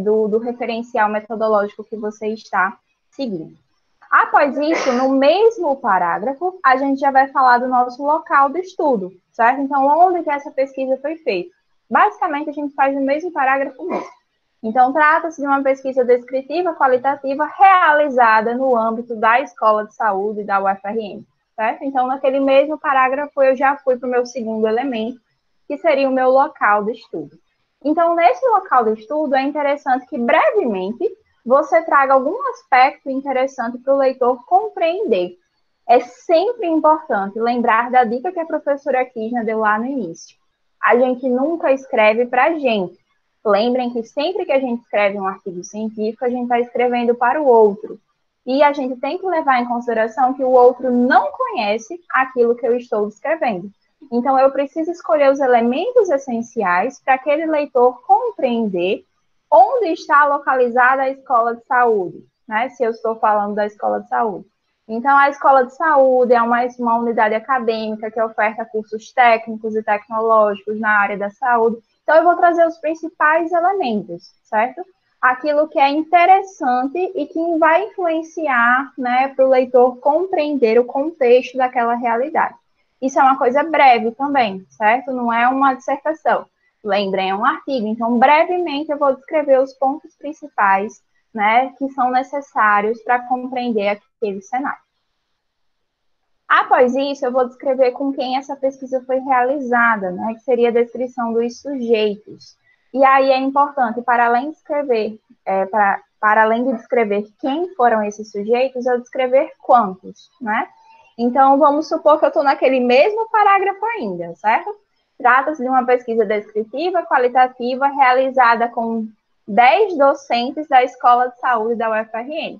do referencial metodológico que você está seguindo. Após isso, no mesmo parágrafo, a gente já vai falar do nosso local de estudo, certo? Então, onde que essa pesquisa foi feita? Basicamente, a gente faz no mesmo parágrafo mesmo. Então, trata-se de uma pesquisa descritiva qualitativa realizada no âmbito da Escola de Saúde da UFRN, certo? Então, naquele mesmo parágrafo, eu já fui para o meu segundo elemento, que seria o meu local de estudo. Então, nesse local de estudo, é interessante que, brevemente, você traga algum aspecto interessante para o leitor compreender. É sempre importante lembrar da dica que a professora Kisna deu lá no início. A gente nunca escreve para a gente. Lembrem que sempre que a gente escreve um artigo científico, a gente está escrevendo para o outro. E a gente tem que levar em consideração que o outro não conhece aquilo que eu estou descrevendo. Então, eu preciso escolher os elementos essenciais para aquele leitor compreender onde está localizada a escola de saúde, né? Se eu estou falando da escola de saúde. Então, a escola de saúde é uma unidade acadêmica que oferta cursos técnicos e tecnológicos na área da saúde. Então, eu vou trazer os principais elementos, certo? Aquilo que é interessante e que vai influenciar, né, para o leitor compreender o contexto daquela realidade. Isso é uma coisa breve também, certo? Não é uma dissertação. Lembrem, é um artigo. Então, brevemente, eu vou descrever os pontos principais, né, que são necessários para compreender aquele cenário. Após isso, eu vou descrever com quem essa pesquisa foi realizada, né, que seria a descrição dos sujeitos. E aí é importante, para além de escrever, para além de descrever quem foram esses sujeitos, eu descrever quantos, né? Então, vamos supor que eu estou naquele mesmo parágrafo ainda, certo? Trata-se de uma pesquisa descritiva, qualitativa, realizada com 10 docentes da Escola de Saúde da UFRN.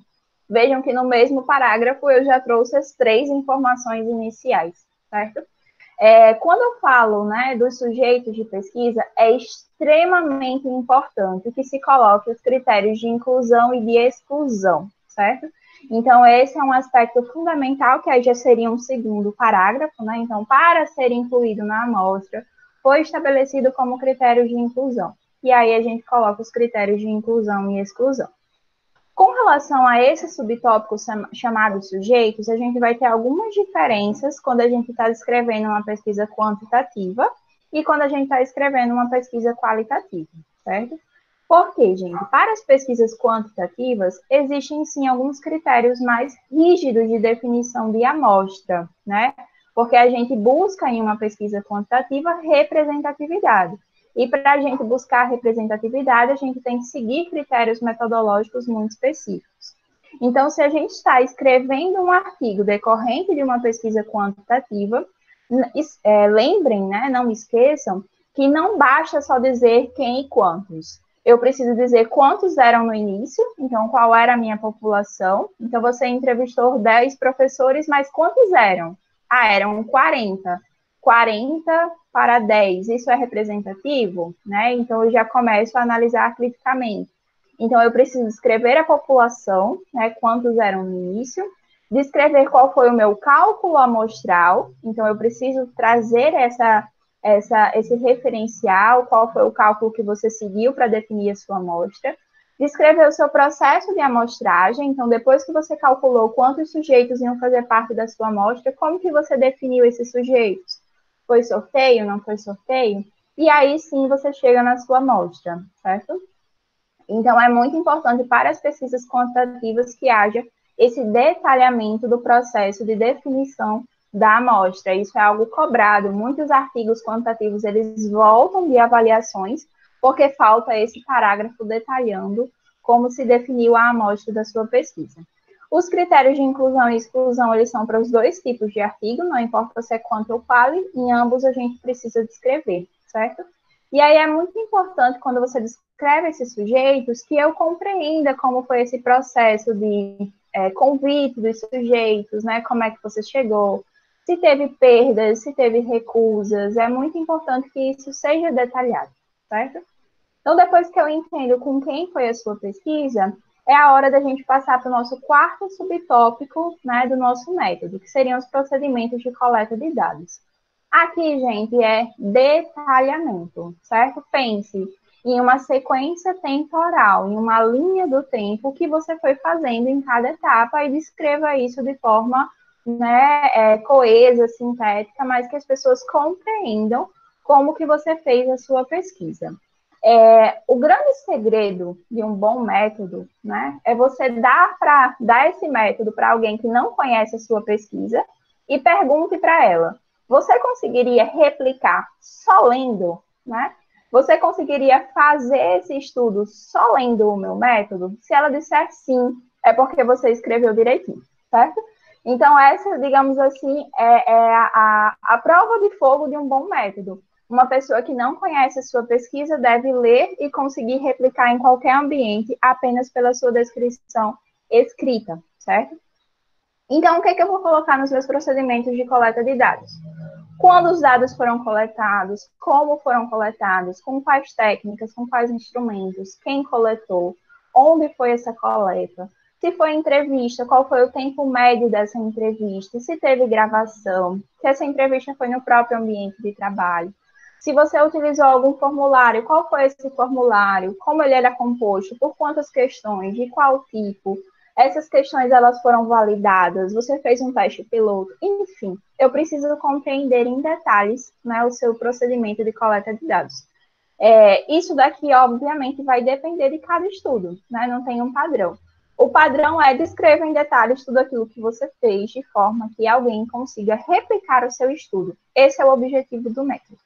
Vejam que no mesmo parágrafo eu já trouxe as 3 informações iniciais, certo? Quando eu falo, né, dos sujeitos de pesquisa, é extremamente importante que se coloque os critérios de inclusão e de exclusão, certo? Então, esse é um aspecto fundamental, que aí já seria um segundo parágrafo, né? Então, para ser incluído na amostra, foi estabelecido como critério de inclusão. E aí a gente coloca os critérios de inclusão e exclusão. Com relação a esse subtópico chamado sujeitos, a gente vai ter algumas diferenças quando a gente está descrevendo uma pesquisa quantitativa e quando a gente está escrevendo uma pesquisa qualitativa, certo? Por quê, gente? Para as pesquisas quantitativas, existem sim alguns critérios mais rígidos de definição de amostra, né? Porque a gente busca em uma pesquisa quantitativa representatividade. E para a gente buscar representatividade, a gente tem que seguir critérios metodológicos muito específicos. Então, se a gente está escrevendo um artigo decorrente de uma pesquisa quantitativa, lembrem, né, não esqueçam, que não basta só dizer quem e quantos. Eu preciso dizer quantos eram no início, então qual era a minha população. Então, você entrevistou 10 professores, mas quantos eram? Eram 40. 40 para 10, isso é representativo, né? Então, eu já começo a analisar criticamente. Então, eu preciso descrever a população, né? Quantos eram no início, descrever qual foi o meu cálculo amostral, então, eu preciso trazer esse referencial, qual foi o cálculo que você seguiu para definir a sua amostra, descrever o seu processo de amostragem, então, depois que você calculou quantos sujeitos iam fazer parte da sua amostra, como que você definiu esses sujeitos? Foi sorteio, não foi sorteio? E aí sim você chega na sua amostra, certo? Então, é muito importante para as pesquisas quantitativas que haja esse detalhamento do processo de definição da amostra. Isso é algo cobrado. Muitos artigos quantitativos, eles voltam de avaliações, porque falta esse parágrafo detalhando como se definiu a amostra da sua pesquisa. Os critérios de inclusão e exclusão, eles são para os 2 tipos de artigo, não importa se é quanto ou quali, em ambos a gente precisa descrever, certo? E aí é muito importante, quando você descreve esses sujeitos, que eu compreenda como foi esse processo de convite dos sujeitos, né? Como é que você chegou, se teve perdas, se teve recusas, é muito importante que isso seja detalhado, certo? Então, depois que eu entendo com quem foi a sua pesquisa, é a hora da gente passar para o nosso 4º subtópico, né, do nosso método, que seriam os procedimentos de coleta de dados. Aqui, gente, é detalhamento, certo? Pense em uma sequência temporal, em uma linha do tempo que você foi fazendo em cada etapa e descreva isso de forma, né, coesa, sintética, mas que as pessoas compreendam como que você fez a sua pesquisa. O grande segredo de um bom método, né, é você dar esse método para alguém que não conhece a sua pesquisa e pergunte para ela: você conseguiria replicar só lendo, né? Você conseguiria fazer esse estudo só lendo o meu método? Se ela disser sim, é porque você escreveu direitinho, certo? Então, essa, digamos assim, é a prova de fogo de um bom método. Uma pessoa que não conhece a sua pesquisa deve ler e conseguir replicar em qualquer ambiente apenas pela sua descrição escrita, certo? Então, o que eu vou colocar nos meus procedimentos de coleta de dados? Quando os dados foram coletados, como foram coletados, com quais técnicas, com quais instrumentos, quem coletou, onde foi essa coleta, se foi entrevista, qual foi o tempo médio dessa entrevista, se teve gravação, se essa entrevista foi no próprio ambiente de trabalho. Se você utilizou algum formulário, qual foi esse formulário, como ele era composto, por quantas questões, de qual tipo, essas questões elas foram validadas, você fez um teste piloto, enfim, eu preciso compreender em detalhes, né, o seu procedimento de coleta de dados. Isso daqui, obviamente, vai depender de cada estudo, né, não tem um padrão. O padrão é descreva em detalhes tudo aquilo que você fez, de forma que alguém consiga replicar o seu estudo. Esse é o objetivo do método.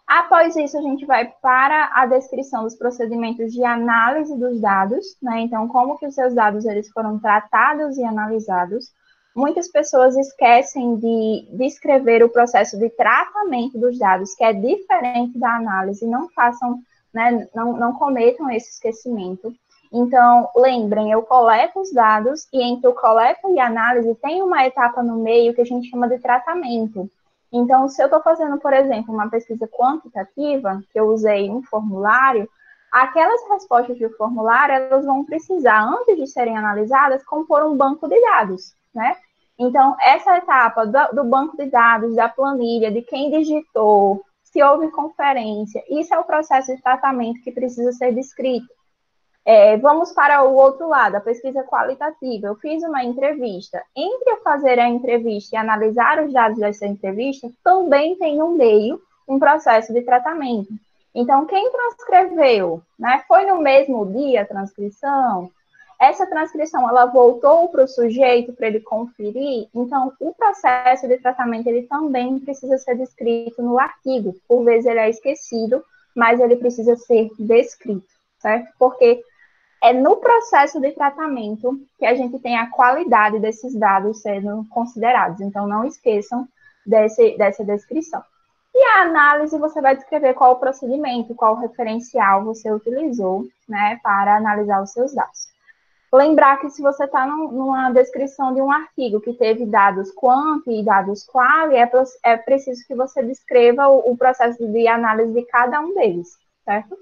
Após isso, a gente vai para a descrição dos procedimentos de análise dos dados, né? Então, como que os seus dados eles foram tratados e analisados. Muitas pessoas esquecem de descrever o processo de tratamento dos dados, que é diferente da análise, não façam, né, não cometam esse esquecimento. Então, lembrem, eu coleto os dados e entre o coleta e análise tem uma etapa no meio que a gente chama de tratamento. Então, se eu estou fazendo, por exemplo, uma pesquisa quantitativa, que eu usei um formulário, aquelas respostas do formulário, elas vão precisar, antes de serem analisadas, compor um banco de dados, né? Então, essa etapa do banco de dados, da planilha, de quem digitou, se houve conferência, isso é o processo de tratamento que precisa ser descrito. Vamos para o outro lado, a pesquisa qualitativa. Eu fiz uma entrevista. Entre eu fazer a entrevista e analisar os dados dessa entrevista, também tem no meio um processo de tratamento. Então, quem transcreveu, né, foi no mesmo dia a transcrição? Essa transcrição, ela voltou para o sujeito para ele conferir? Então, o processo de tratamento, ele também precisa ser descrito no artigo. Por vezes ele é esquecido, mas ele precisa ser descrito, certo? Porque é no processo de tratamento que a gente tem a qualidade desses dados sendo considerados. Então, não esqueçam dessa descrição. E a análise, você vai descrever qual o procedimento, qual o referencial você utilizou, né, para analisar os seus dados. Lembrar que se você está numa descrição de um artigo que teve dados quant e dados qual, é preciso que você descreva o processo de análise de cada um deles, certo?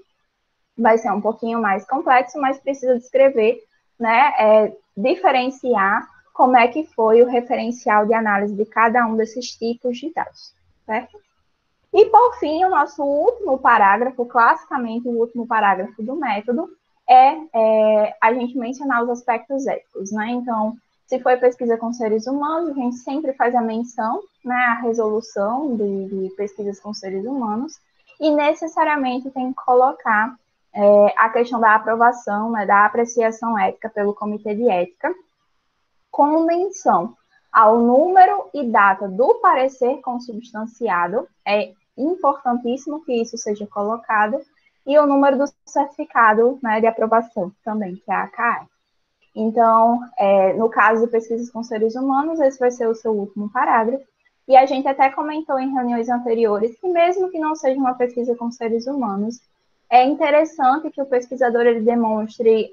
Vai ser um pouquinho mais complexo, mas precisa descrever, né, diferenciar como é que foi o referencial de análise de cada um desses tipos de dados, certo? E, por fim, o nosso último parágrafo, classicamente o último parágrafo do método, é a gente mencionar os aspectos éticos, né? Então, se foi pesquisa com seres humanos, a gente sempre faz a menção, né, a resolução de pesquisas com seres humanos, e necessariamente tem que colocar a questão da aprovação, né, da apreciação ética pelo Comitê de Ética, com menção ao número e data do parecer consubstanciado, é importantíssimo que isso seja colocado, e o número do certificado, né, de aprovação também, que é a ACAE. Então, no caso de pesquisas com seres humanos, esse vai ser o seu último parágrafo, e a gente até comentou em reuniões anteriores que mesmo que não seja uma pesquisa com seres humanos, é interessante que o pesquisador ele demonstre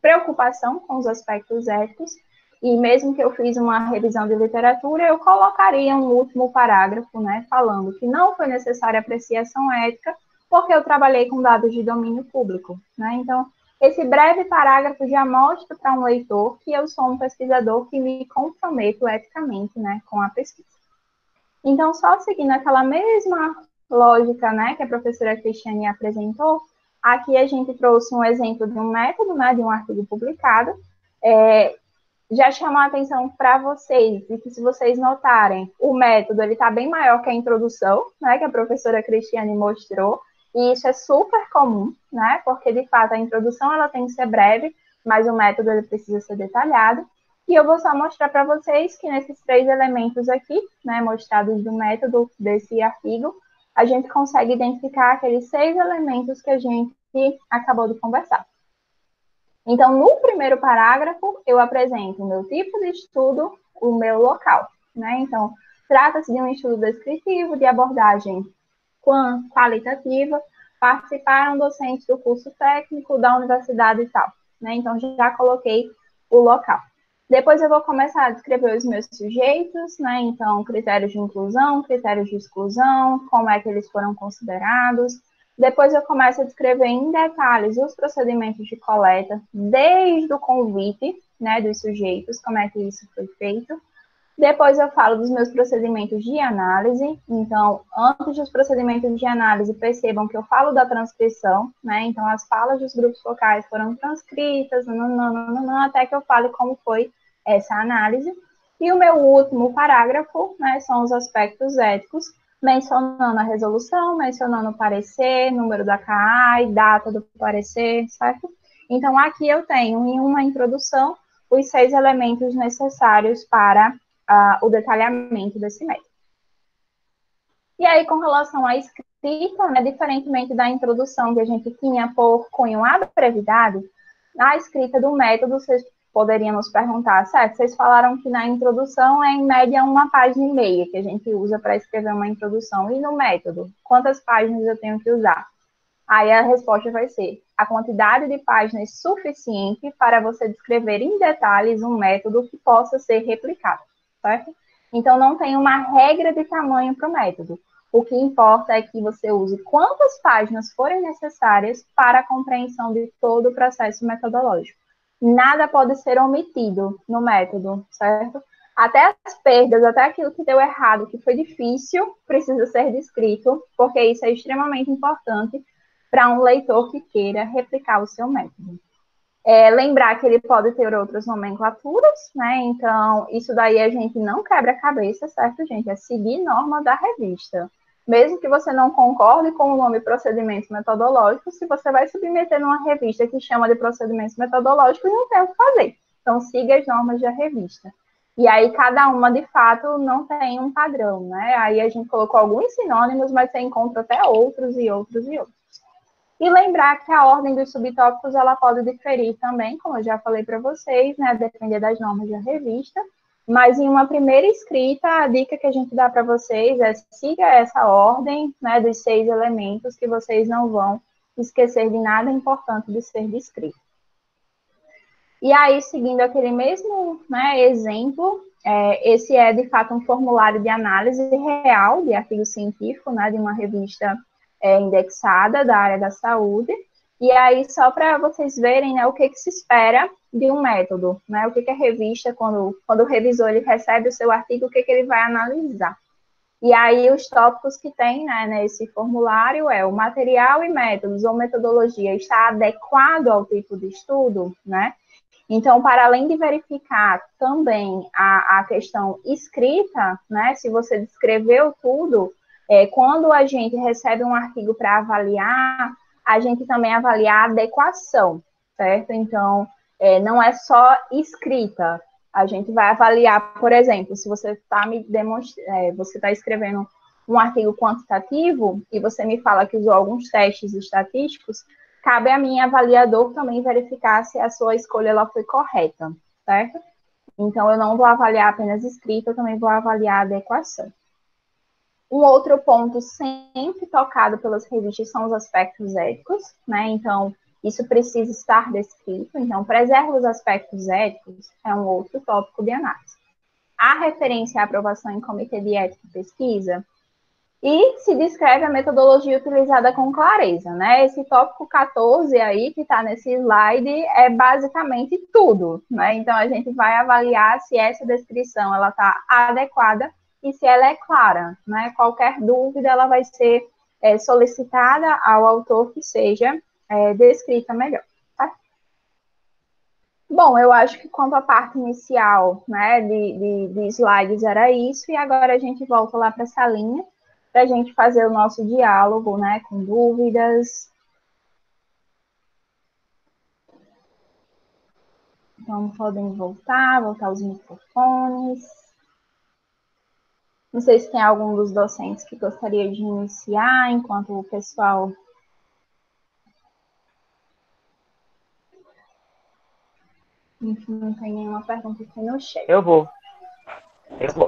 preocupação com os aspectos éticos, e mesmo que eu fiz uma revisão de literatura, eu colocaria um último parágrafo, né, falando que não foi necessária apreciação ética, porque eu trabalhei com dados de domínio público, né? Então, esse breve parágrafo já mostra para um leitor que eu sou um pesquisador que me comprometo eticamente, né, com a pesquisa. Então, só seguindo aquela mesma lógica, né, que a professora Cristiane apresentou, aqui a gente trouxe um exemplo de um método, né, de um artigo publicado. Já chamou a atenção para vocês, e que se vocês notarem, o método ele está bem maior que a introdução, né, que a professora Cristiane mostrou, e isso é super comum, né, porque de fato a introdução ela tem que ser breve, mas o método ele precisa ser detalhado. E eu vou só mostrar para vocês que nesses 3 elementos aqui, né, mostrados do método desse artigo, a gente consegue identificar aqueles 6 elementos que a gente acabou de conversar. Então, no primeiro parágrafo, eu apresento o meu tipo de estudo, o meu local, né? Então, trata-se de um estudo descritivo, de abordagem qualitativa, participaram docentes do curso técnico, da universidade e tal, né? Então, já coloquei o local. Depois eu vou começar a descrever os meus sujeitos, né? Então, critérios de inclusão, critérios de exclusão, como é que eles foram considerados. Depois eu começo a descrever em detalhes os procedimentos de coleta, desde o convite, né, dos sujeitos, como é que isso foi feito. Depois eu falo dos meus procedimentos de análise. Então, antes dos procedimentos de análise, percebam que eu falo da transcrição, né? Então, as falas dos grupos focais foram transcritas, até que eu fale como foi essa análise. E o meu último parágrafo, né, são os aspectos éticos, mencionando a resolução, mencionando o parecer, número da CAI, data do parecer, certo? Então, aqui eu tenho em uma introdução os 6 elementos necessários para o detalhamento desse método. E aí, com relação à escrita, né, diferentemente da introdução que a gente tinha por cunho abreviado, na escrita do método, vocês poderiam nos perguntar, certo? Vocês falaram que na introdução é, em média, 1,5 páginas que a gente usa para escrever uma introdução. E no método, quantas páginas eu tenho que usar? Aí a resposta vai ser a quantidade de páginas suficiente para você descrever em detalhes um método que possa ser replicado, certo? Então, não tem uma regra de tamanho para o método. O que importa é que você use quantas páginas forem necessárias para a compreensão de todo o processo metodológico. Nada pode ser omitido no método, certo? Até as perdas, até aquilo que deu errado, que foi difícil, precisa ser descrito, porque isso é extremamente importante para um leitor que queira replicar o seu método. Lembrar que ele pode ter outras nomenclaturas, né? Então, isso daí a gente não quebra a cabeça, certo, gente? É seguir norma da revista. Mesmo que você não concorde com o nome procedimentos metodológicos, se você vai submeter numa revista que chama de procedimentos metodológicos, não tem o que fazer. Então, siga as normas da revista. E aí, cada uma, de fato, não tem um padrão, né? Aí a gente colocou alguns sinônimos, mas você encontra até outros e outros e outros. E lembrar que a ordem dos subtópicos ela pode diferir também, como eu já falei para vocês, né, depender das normas da revista. Mas em uma primeira escrita, a dica que a gente dá para vocês é siga essa ordem, né, dos 6 elementos, que vocês não vão esquecer de nada importante de ser descrito. E aí, seguindo aquele mesmo, né, exemplo, esse é de fato um formulário de análise real de artigo científico, né, de uma revista indexada da área da saúde. E aí, só para vocês verem, né, o que se espera de um método, né, o que a revista, quando o revisor ele recebe o seu artigo, o que ele vai analisar. E aí, os tópicos que tem, né, nesse formulário é o material e métodos ou metodologia está adequado ao tipo de estudo, né? Então, para além de verificar também a questão escrita, né, se você descreveu tudo, quando a gente recebe um artigo para avaliar, a gente também avalia a adequação, certo? Então, não é só escrita. A gente vai avaliar, por exemplo, se você está você está escrevendo um artigo quantitativo e você me fala que usou alguns testes estatísticos, cabe a mim, avaliador, também verificar se a sua escolha ela foi correta, certo? Então, eu não vou avaliar apenas escrita, eu também vou avaliar a adequação. Um outro ponto sempre tocado pelas revistas são os aspectos éticos, né? Então, isso precisa estar descrito. Então, preserva os aspectos éticos é um outro tópico de análise. A referência à aprovação em comitê de ética e pesquisa, e se descreve a metodologia utilizada com clareza, né? Esse tópico 14 aí, que está nesse slide, é basicamente tudo, né? Então, a gente vai avaliar se essa descrição ela está adequada e se ela é clara, né? Qualquer dúvida, ela vai ser solicitada ao autor que seja descrita melhor, tá? Bom, eu acho que quanto à parte inicial, né, de slides era isso, e agora a gente volta lá para essa linha, para a gente fazer o nosso diálogo, né, com dúvidas. Então, podem voltar os microfones. Não sei se tem algum dos docentes que gostaria de iniciar, enquanto o pessoal... Enfim, não tem nenhuma pergunta aqui no chat. Eu vou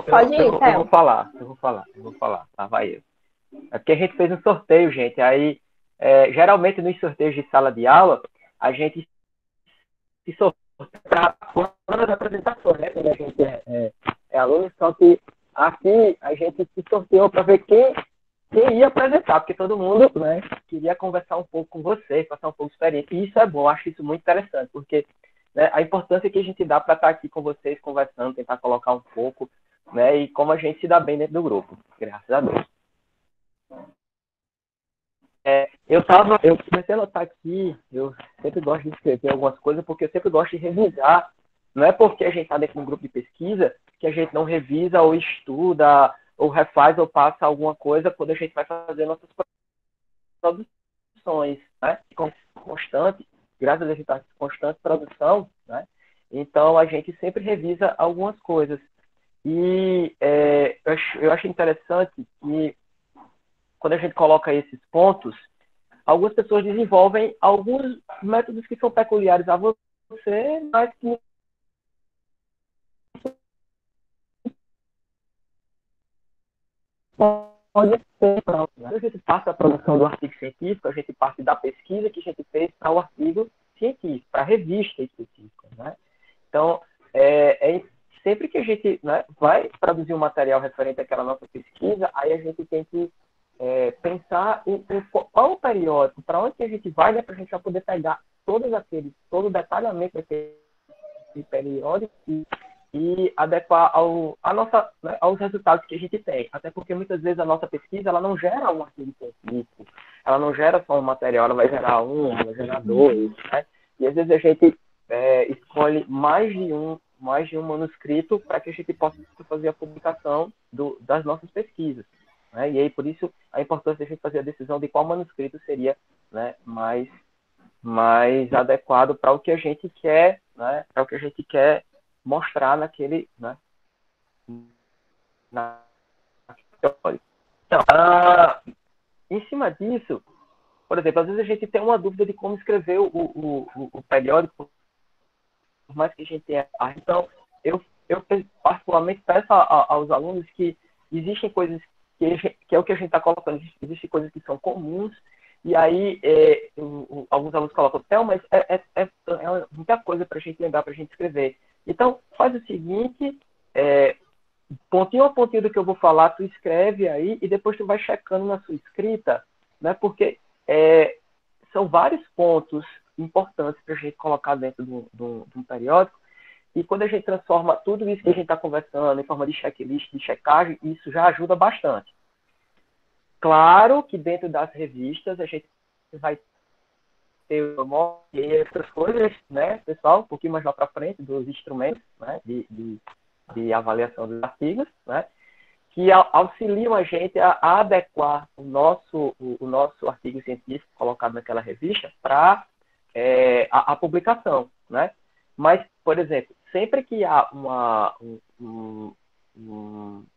Pode ir, eu vou falar, tá, vai eu. É porque a gente fez um sorteio, gente, aí, geralmente nos sorteios de sala de aula, a gente se sorteia por das apresentações, né, quando a gente é aluno, só que aqui a gente se sorteou para ver quem ia apresentar, porque todo mundo, né, queria conversar um pouco com vocês, passar um pouco de experiência, e isso é bom, eu acho isso muito interessante, porque, né, a importância que a gente dá para estar aqui com vocês, conversando, tentar colocar um pouco, né, e como a gente se dá bem dentro do grupo, graças a Deus. Eu comecei a notar aqui, eu sempre gosto de escrever algumas coisas, porque eu sempre gosto de revisar. Não é porque a gente está dentro de um grupo de pesquisa que a gente não revisa ou estuda, ou refaz ou passa alguma coisa quando a gente vai fazer nossas produções, né? Constante. graças a Deus, a gente está em constante produção, né? Então, a gente sempre revisa algumas coisas. E eu acho interessante que, quando a gente coloca esses pontos, algumas pessoas desenvolvem alguns métodos que são peculiares a você, mas que pode ser pronto. Né? A gente passa a produção do artigo científico, a gente parte da pesquisa que a gente fez para o artigo científico, para a revista específica. Né? Então, sempre que a gente, né, vai produzir um material referente àquela nossa pesquisa, aí a gente tem que pensar em qual o periódico, para onde que a gente vai, né, para a gente já poder pegar todo o detalhamento daquele periódico e adequar aos resultados que a gente tem. Até porque muitas vezes a nossa pesquisa ela não gera um artigo científico, ela não gera só um material, ela vai gerar ela vai gerar dois, né? E às vezes a gente escolhe mais de um manuscrito para que a gente possa fazer a publicação das nossas pesquisas. Né? E aí, por isso, a importância de a gente fazer a decisão de qual manuscrito seria, né, mais adequado para o que a gente quer, né, para o que a gente quer mostrar naquele, né, então, em cima disso, por exemplo, às vezes a gente tem uma dúvida de como escrever o periódico, por mais que a gente tenha. Então, eu particularmente peço aos alunos que existem coisas que é o que a gente está colocando, existem coisas que são comuns, e aí alguns alunos colocam, mas é muita coisa para a gente lembrar, para a gente escrever. Então, faz o seguinte, pontinho a pontinho do que eu vou falar, tu escreve aí, e depois tu vai checando na sua escrita, né? Porque são vários pontos importantes para a gente colocar dentro de um periódico, e quando a gente transforma tudo isso que a gente está conversando em forma de checklist, de checagem, isso já ajuda bastante. Claro que dentro das revistas a gente vai ter essas coisas, né, pessoal, um pouquinho mais lá para frente, dos instrumentos, né, de avaliação dos artigos, né, que auxiliam a gente a adequar o nosso artigo científico colocado naquela revista para a publicação, né? Mas, por exemplo, sempre que há um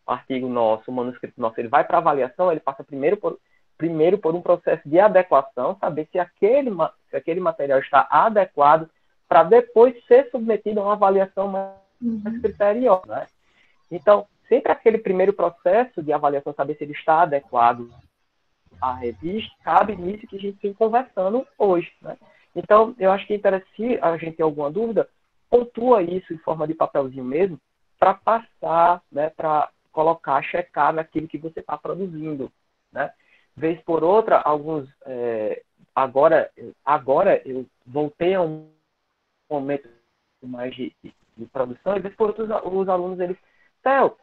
artigo nosso, um manuscrito nosso, ele vai para avaliação, ele passa primeiro por um processo de adequação, saber se aquele material está adequado para depois ser submetido a uma avaliação mais criteriosa, né? Então, sempre aquele primeiro processo de avaliação, saber se ele está adequado à revista, cabe nisso que a gente vem conversando hoje, né? Então, eu acho que se a gente tem alguma dúvida, pontua isso em forma de papelzinho mesmo, para passar, né, para colocar, checar naquilo que você está produzindo, né? Vez por outra, alguns... agora eu voltei a um momento mais de produção, e vez por outra os alunos, eles... Theo,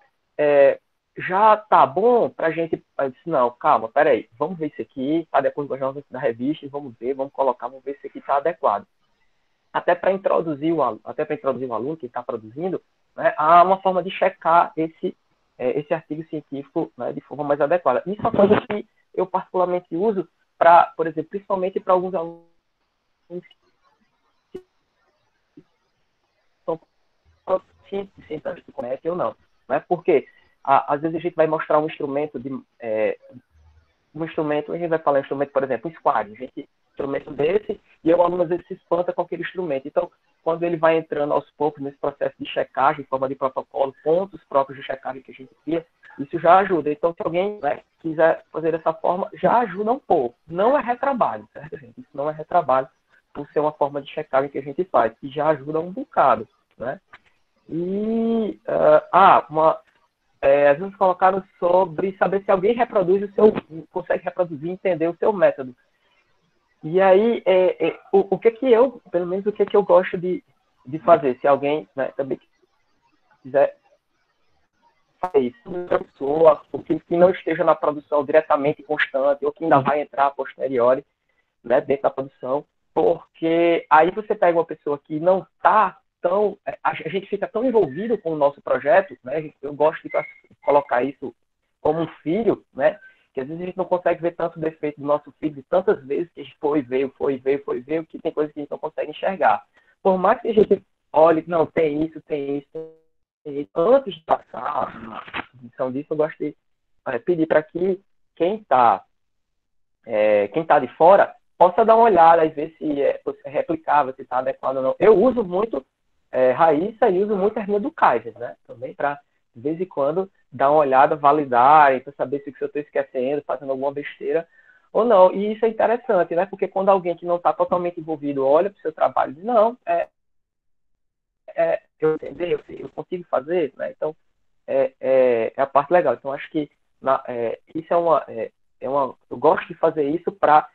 já tá bom pra gente... Eu disse, não, calma, peraí, vamos ver isso aqui, tá depois da revista, e vamos ver se isso aqui tá adequado. Até para introduzir o aluno que está produzindo, né, há uma forma de checar esse artigo científico, né, de forma mais adequada. Isso é uma coisa que eu particularmente uso para, por exemplo, principalmente para alguns alunos que são cientistas que conhecem ou não. Né? Porque às vezes a gente vai mostrar um instrumento, a gente vai falar instrumento, por exemplo, um squad, instrumento desse, e o aluno às vezes se espanta com aquele instrumento. Então, quando ele vai entrando aos poucos nesse processo de checagem, em forma de protocolo, pontos próprios de checagem que a gente cria, isso já ajuda. Então, se alguém, né, quiser fazer dessa forma, já ajuda um pouco. Não é retrabalho, certo, gente? Isso não é retrabalho, por ser uma forma de checagem que a gente faz, e já ajuda um bocado, né? E, às vezes colocaram sobre saber se alguém consegue reproduzir e entender o seu método. E aí, o que eu, pelo menos o que eu gosto de fazer, se alguém, né, também quiser fazer isso, outra pessoa, ou que não esteja na produção diretamente constante, ou que ainda vai entrar a posteriori, né, dentro da produção, porque aí você pega uma pessoa que não está tão... A gente fica tão envolvido com o nosso projeto, né, eu gosto de colocar isso como um filho, né, que às vezes a gente não consegue ver tanto defeito do nosso filho, de tantas vezes que a gente foi, veio, que tem coisas que a gente não consegue consegue enxergar. Por mais que a gente olhe, não, tem isso, tem isso, tem isso. Antes de passar a definição disso, eu gosto de pedir para que quem está de fora possa dar uma olhada e ver se é replicável, se está adequado ou não. Eu uso muito Raíssa e uso muito a hernia do Kaiser, né? Também para, de vez em quando, dar uma olhada, validar, para saber se eu estou esquecendo, fazendo alguma besteira ou não. E isso é interessante, né? Porque quando alguém que não está totalmente envolvido olha para o seu trabalho e diz, não, eu entendi, eu consigo fazer, né? Então, é a parte legal. Então, acho que isso eu gosto de fazer isso para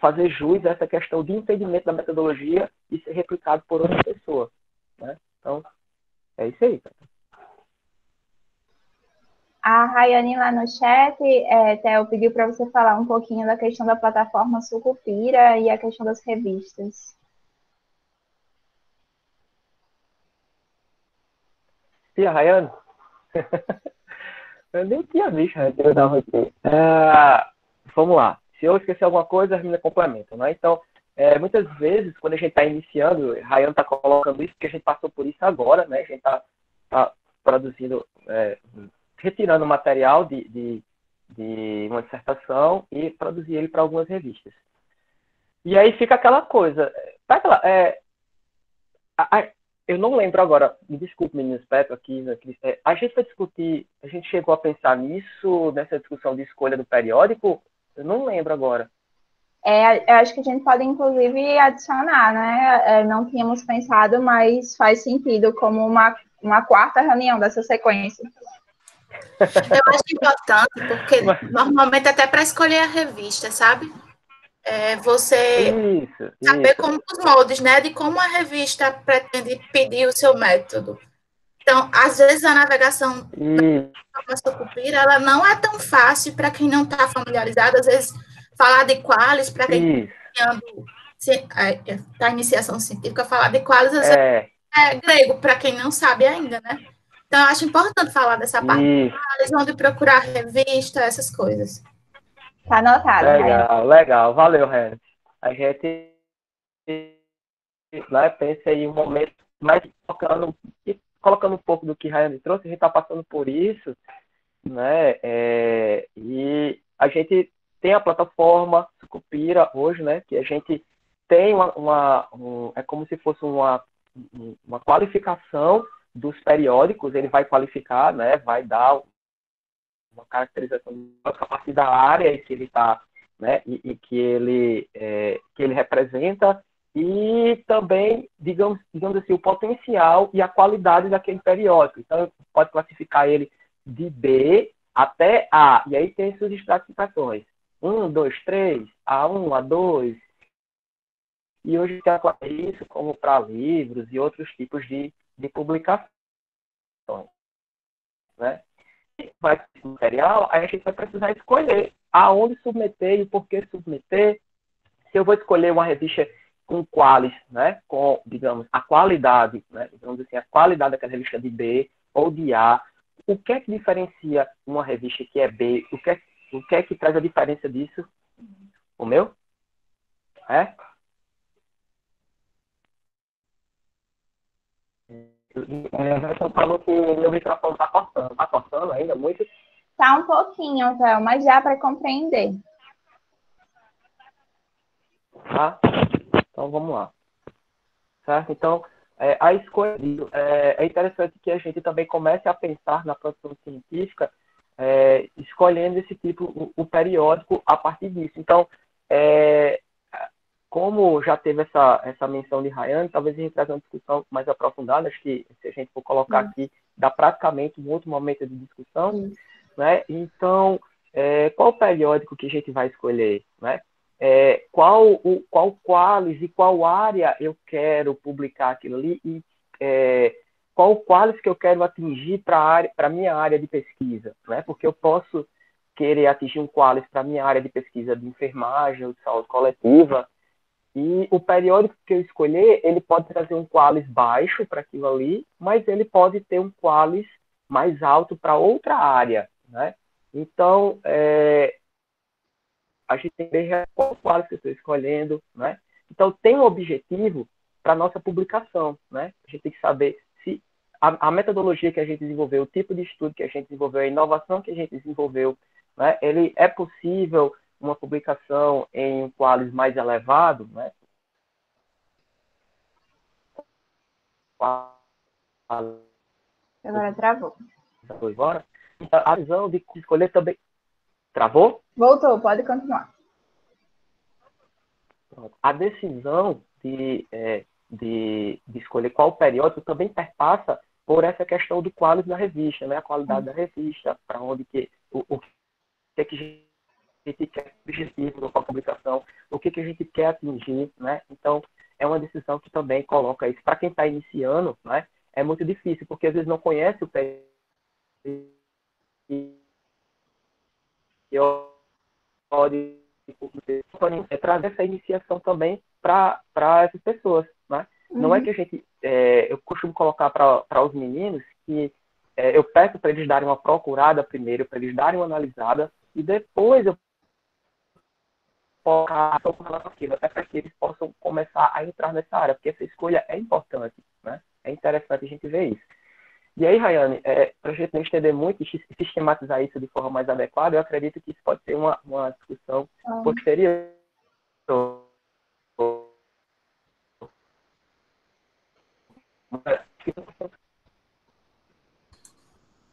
fazer jus a essa questão de entendimento da metodologia e ser replicado por outra pessoa, né? Então, é isso aí. A Rayane lá no chat, Theo, pediu para você falar um pouquinho da questão da plataforma Sucupira e a questão das revistas. E a Rayane? Eu nem tinha visto, né? Vamos lá. Se eu esquecer alguma coisa, a menina complementa, né? Então, muitas vezes, quando a gente está iniciando, a Rayane está colocando isso, porque a gente passou por isso agora, né? A gente está produzindo, retirando material de uma dissertação e produzir ele para algumas revistas. E aí fica aquela coisa. Eu não lembro agora, me desculpe, meninos, Petro, aqui, né, a gente vai discutir, a gente chegou a pensar nisso, nessa discussão de escolha do periódico? Eu não lembro agora. Eu acho que a gente pode, inclusive, adicionar, né? Não tínhamos pensado, mas faz sentido como uma quarta reunião dessa sequência. Eu acho importante, porque normalmente até para escolher a revista, sabe? Você saber como os moldes, né? De como a revista pretende pedir o seu método. Então, às vezes a navegação da Sucupira, ela não é tão fácil para quem não está familiarizado. Às vezes, falar de qualis, para quem está em iniciação científica, falar de qualis às vezes é grego, para quem não sabe ainda, né? Então, eu acho importante falar dessa parte de qualis, onde procurar revista, essas coisas. Tá anotado. Legal. Valeu, Renan. A gente pensa aí um momento mais colocando um pouco do que a Rayane trouxe, a gente está passando por isso, né? E a gente tem a plataforma Sucupira hoje, né? Que a gente tem é como se fosse uma qualificação dos periódicos, ele vai qualificar, né? Vai dar uma caracterização a partir da área em que ele está, né? E que ele representa, e também, digamos assim, o potencial e a qualidade daquele periódico. Então, pode classificar ele de B até A, e aí tem suas estratificações. 1, 2, 3, A1, A2, e hoje tem isso como para livros e outros tipos de publicações, né? Vai ter material, aí a gente vai precisar escolher aonde submeter e o porquê submeter. Se eu vou escolher uma revista com qualis, né, com, digamos, a qualidade, né, digamos assim, a qualidade daquela revista de B ou de A, o que é que diferencia uma revista que é B? O que é que traz a diferença disso? O meu? Você falou que meu microfone está cortando. Está cortando ainda muito? Tá um pouquinho, Théo, mas já para compreender. Então vamos lá. Certo? Então, a escolha é interessante que a gente também comece a pensar na produção científica, escolhendo esse tipo, o periódico a partir disso. Então, como já teve essa menção de Rayane, talvez a gente traga uma discussão mais aprofundada, acho que se a gente for colocar aqui, dá praticamente um outro momento de discussão, né? Então, qual o periódico que a gente vai escolher, né? Qual qualis e qual área eu quero publicar aquilo ali, e qual qualis que eu quero atingir para a minha área de pesquisa, né? Porque eu posso querer atingir um qualis para a minha área de pesquisa de enfermagem ou de saúde coletiva, e o periódico que eu escolher, ele pode trazer um qualis baixo para aquilo ali, mas ele pode ter um qualis mais alto para outra área, né? Então, a gente tem que ver qual qualis que eu estou escolhendo, né? Então, tem um objetivo para a nossa publicação, né? A gente tem que saber se a metodologia que a gente desenvolveu, o tipo de estudo que a gente desenvolveu, a inovação que a gente desenvolveu, né? Ele é possível uma publicação em um qualis mais elevado, né? Agora travou. Agora, a visão de escolher também... Travou? Voltou, pode continuar. Pronto. A decisão de escolher qual periódico também perpassa por essa questão do qualis da revista, né? A qualidade da revista, para onde o que a gente quer, o objetivo da publicação, o que a gente quer atingir, né? Então, é uma decisão que também coloca isso. Para quem está iniciando, né? É muito difícil, porque às vezes não conhece o periódico pode trazer essa iniciação também para essas pessoas, né? Não é que a gente... eu costumo colocar para os meninos que eu peço para eles darem uma procurada primeiro, para eles darem uma analisada, e depois eu colocar com relação àquilo, até para que eles possam começar a entrar nessa área, porque essa escolha é importante, né? É interessante a gente ver isso. E aí, Rayane, para a gente não estender muito e sistematizar isso de forma mais adequada, eu acredito que isso pode ser uma discussão posterior.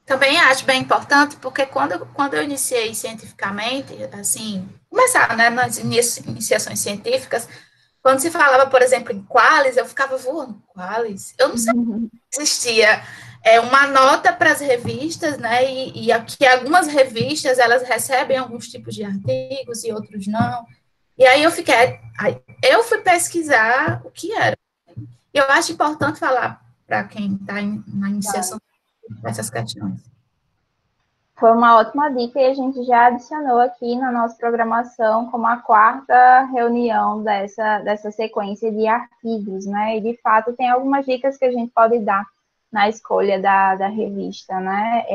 Também acho bem importante, porque quando eu iniciei cientificamente, assim, começar, né, nas iniciações científicas, quando se falava, por exemplo, em qualis, eu ficava voando, qualis? Eu não sabia que existia uma nota para as revistas, né, e aqui algumas revistas, elas recebem alguns tipos de artigos e outros não. E aí eu fui pesquisar o que era. E eu acho importante falar para quem está na iniciação dessas questões. Foi uma ótima dica e a gente já adicionou aqui na nossa programação como a quarta reunião dessa sequência de artigos, né? E, de fato, tem algumas dicas que a gente pode dar na escolha da revista, né?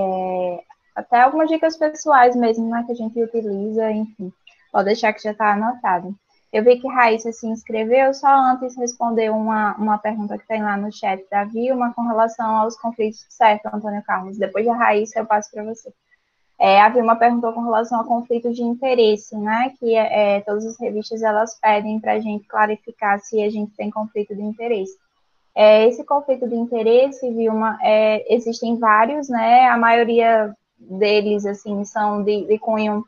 Até algumas dicas pessoais mesmo, né? Que a gente utiliza, enfim. Pode deixar que já está anotado. Eu vi que Raíssa se inscreveu, só antes responder uma pergunta que tem lá no chat da Vilma com relação aos conflitos. Certo, Antônio Carlos? Depois da Raíssa eu passo para você. A Vilma perguntou com relação a conflitos de interesse, né? Que todas as revistas elas pedem para a gente clarificar se a gente tem conflito de interesse. Esse conflito de interesse, Vilma, existem vários, né? A maioria deles, assim, são de cunho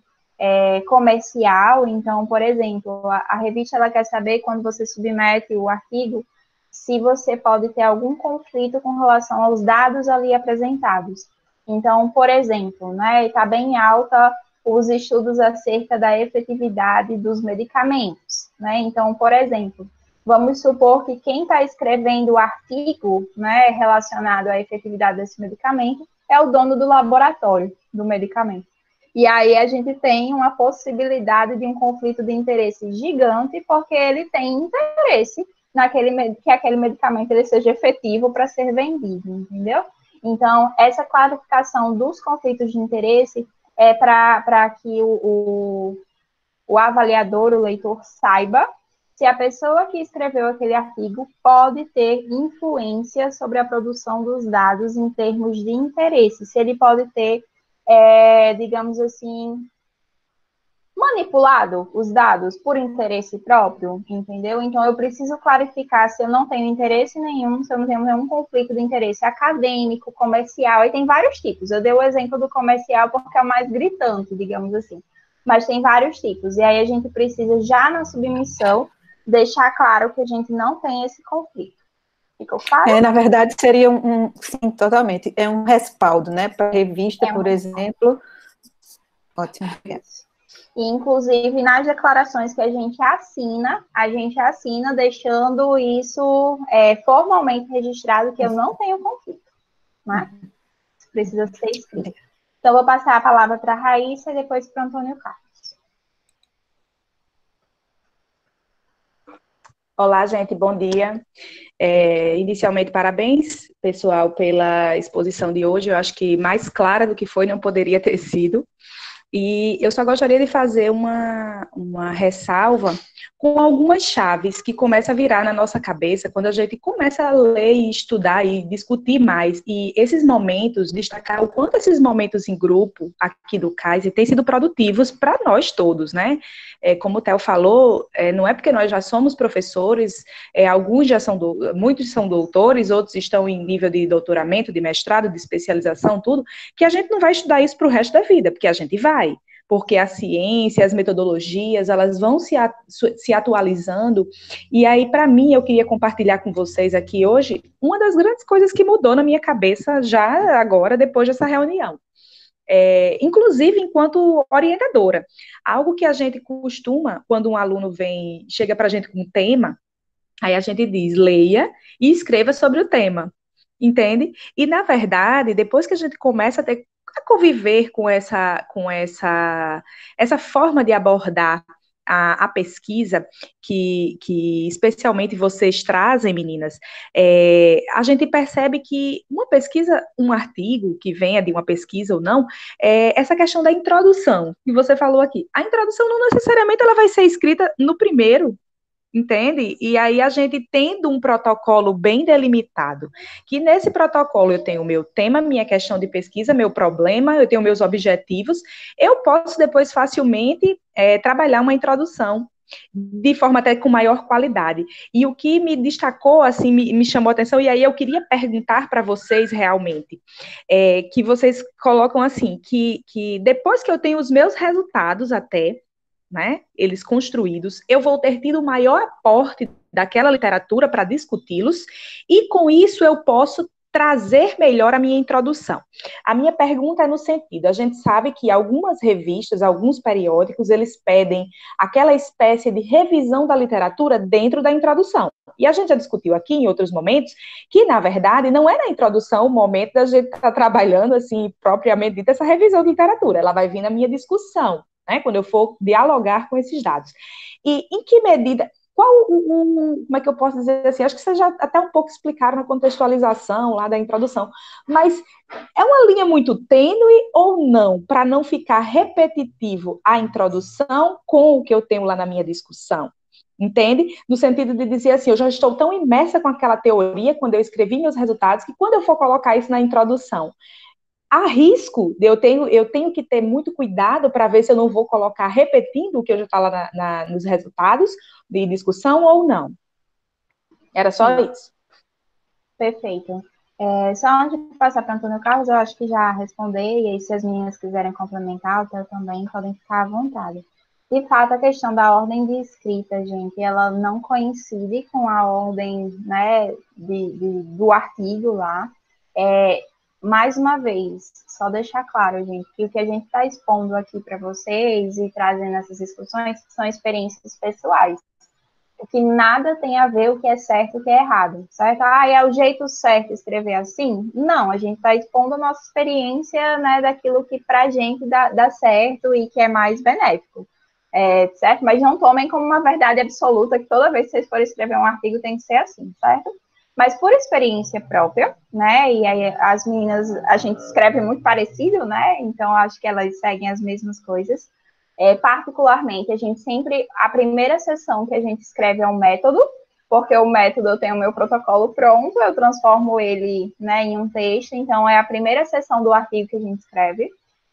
comercial. Então, por exemplo, a revista ela quer saber, quando você submete o artigo, se você pode ter algum conflito com relação aos dados ali apresentados. Então, por exemplo, né, está bem alta os estudos acerca da efetividade dos medicamentos, né? Então, por exemplo, vamos supor que quem está escrevendo o artigo, né, relacionado à efetividade desse medicamento é o dono do laboratório do medicamento. E aí a gente tem uma possibilidade de um conflito de interesse gigante, porque ele tem interesse que aquele medicamento ele seja efetivo para ser vendido, entendeu? Então, essa clarificação dos conflitos de interesse é para que o avaliador, o leitor, saiba se a pessoa que escreveu aquele artigo pode ter influência sobre a produção dos dados em termos de interesse, se ele pode ter, digamos assim, manipulado os dados por interesse próprio, entendeu? Então, eu preciso clarificar se eu não tenho interesse nenhum, se eu não tenho nenhum conflito de interesse acadêmico, comercial, e tem vários tipos. Eu dei o exemplo do comercial porque é o mais gritante, digamos assim. Mas tem vários tipos, e aí a gente precisa, já na submissão, deixar claro que a gente não tem esse conflito. Ficou claro? Na verdade, seria sim, totalmente, um respaldo, né, para a revista, por exemplo. Ótimo. E, inclusive, nas declarações que a gente assina deixando isso formalmente registrado, que eu não tenho conflito, né? Isso precisa ser escrito. Então, vou passar a palavra para a Raíssa e depois para o Antônio Carlos. Olá, gente, bom dia. Inicialmente, parabéns, pessoal, pela exposição de hoje. Eu acho que mais clara do que foi, não poderia ter sido. E eu só gostaria de fazer uma ressalva com algumas chaves que começam a virar na nossa cabeça quando a gente começa a ler e estudar e discutir mais. E esses momentos, destacar o quanto esses momentos em grupo aqui do CAIS têm sido produtivos para nós todos, né? Como o Theo falou, não é porque nós já somos professores, alguns já são, muitos são doutores, outros estão em nível de doutoramento, de mestrado, de especialização, tudo, que a gente não vai estudar isso para o resto da vida, porque a gente vai. Porque a ciência, as metodologias, elas vão se atualizando. E aí, para mim, eu queria compartilhar com vocês aqui hoje uma das grandes coisas que mudou na minha cabeça já agora, depois dessa reunião. Inclusive enquanto orientadora. Algo que a gente costuma, quando um aluno chega para a gente com um tema, aí a gente diz, leia e escreva sobre o tema. Entende? E, na verdade, depois que a gente começa a conviver com essa forma de abordar a pesquisa que especialmente vocês trazem, meninas, a gente percebe que uma pesquisa, um artigo que venha de uma pesquisa ou não, essa questão da introdução, que você falou aqui, a introdução não necessariamente ela vai ser escrita no primeiro, entende? E aí a gente tendo um protocolo bem delimitado, que nesse protocolo eu tenho o meu tema, minha questão de pesquisa, meu problema, eu tenho meus objetivos, eu posso depois facilmente trabalhar uma introdução de forma até com maior qualidade. E o que me destacou, assim, me chamou a atenção, e aí eu queria perguntar para vocês realmente, que vocês colocam assim, que depois que eu tenho os meus resultados até, né, eles construídos, eu vou ter tido o maior aporte daquela literatura para discuti-los, e com isso eu posso trazer melhor a minha introdução. A minha pergunta é no sentido, a gente sabe que algumas revistas, alguns periódicos, eles pedem aquela espécie de revisão da literatura dentro da introdução. E a gente já discutiu aqui em outros momentos que, na verdade, não é na introdução o momento da gente estar trabalhando, assim, propriamente dita, essa revisão de literatura, ela vai vir na minha discussão, né, quando eu for dialogar com esses dados. E em que medida, como é que eu posso dizer assim, acho que vocês já até um pouco explicaram na contextualização lá da introdução, mas é uma linha muito tênue ou não, para não ficar repetitivo a introdução com o que eu tenho lá na minha discussão? Entende? No sentido de dizer assim, eu já estou tão imersa com aquela teoria quando eu escrevi meus resultados, que quando eu for colocar isso na introdução, há risco, eu tenho que ter muito cuidado para ver se eu não vou colocar repetindo o que eu já falo nos resultados de discussão ou não. Era só isso. Perfeito. Só antes de passar para Antônio Carlos, eu acho que já responder, e aí se as meninas quiserem complementar, eu também podem ficar à vontade. De fato, a questão da ordem de escrita, gente, ela não coincide com a ordem, né, do artigo lá. Mais uma vez, só deixar claro, gente, que o que a gente está expondo aqui para vocês e trazendo essas discussões são experiências pessoais. O que nada tem a ver o que é certo e o que é errado, certo? É o jeito certo escrever assim? Não, a gente está expondo a nossa experiência, né, daquilo que para a gente dá certo e que é mais benéfico, certo? Mas não tomem como uma verdade absoluta que toda vez que vocês forem escrever um artigo tem que ser assim, certo? Mas por experiência própria, né, e aí as meninas, a gente escreve muito parecido, né, então acho que elas seguem as mesmas coisas. Particularmente, a primeira sessão que a gente escreve é um método, porque o método eu tenho o meu protocolo pronto, eu transformo ele, né, em um texto, então é a primeira sessão do artigo que a gente escreve.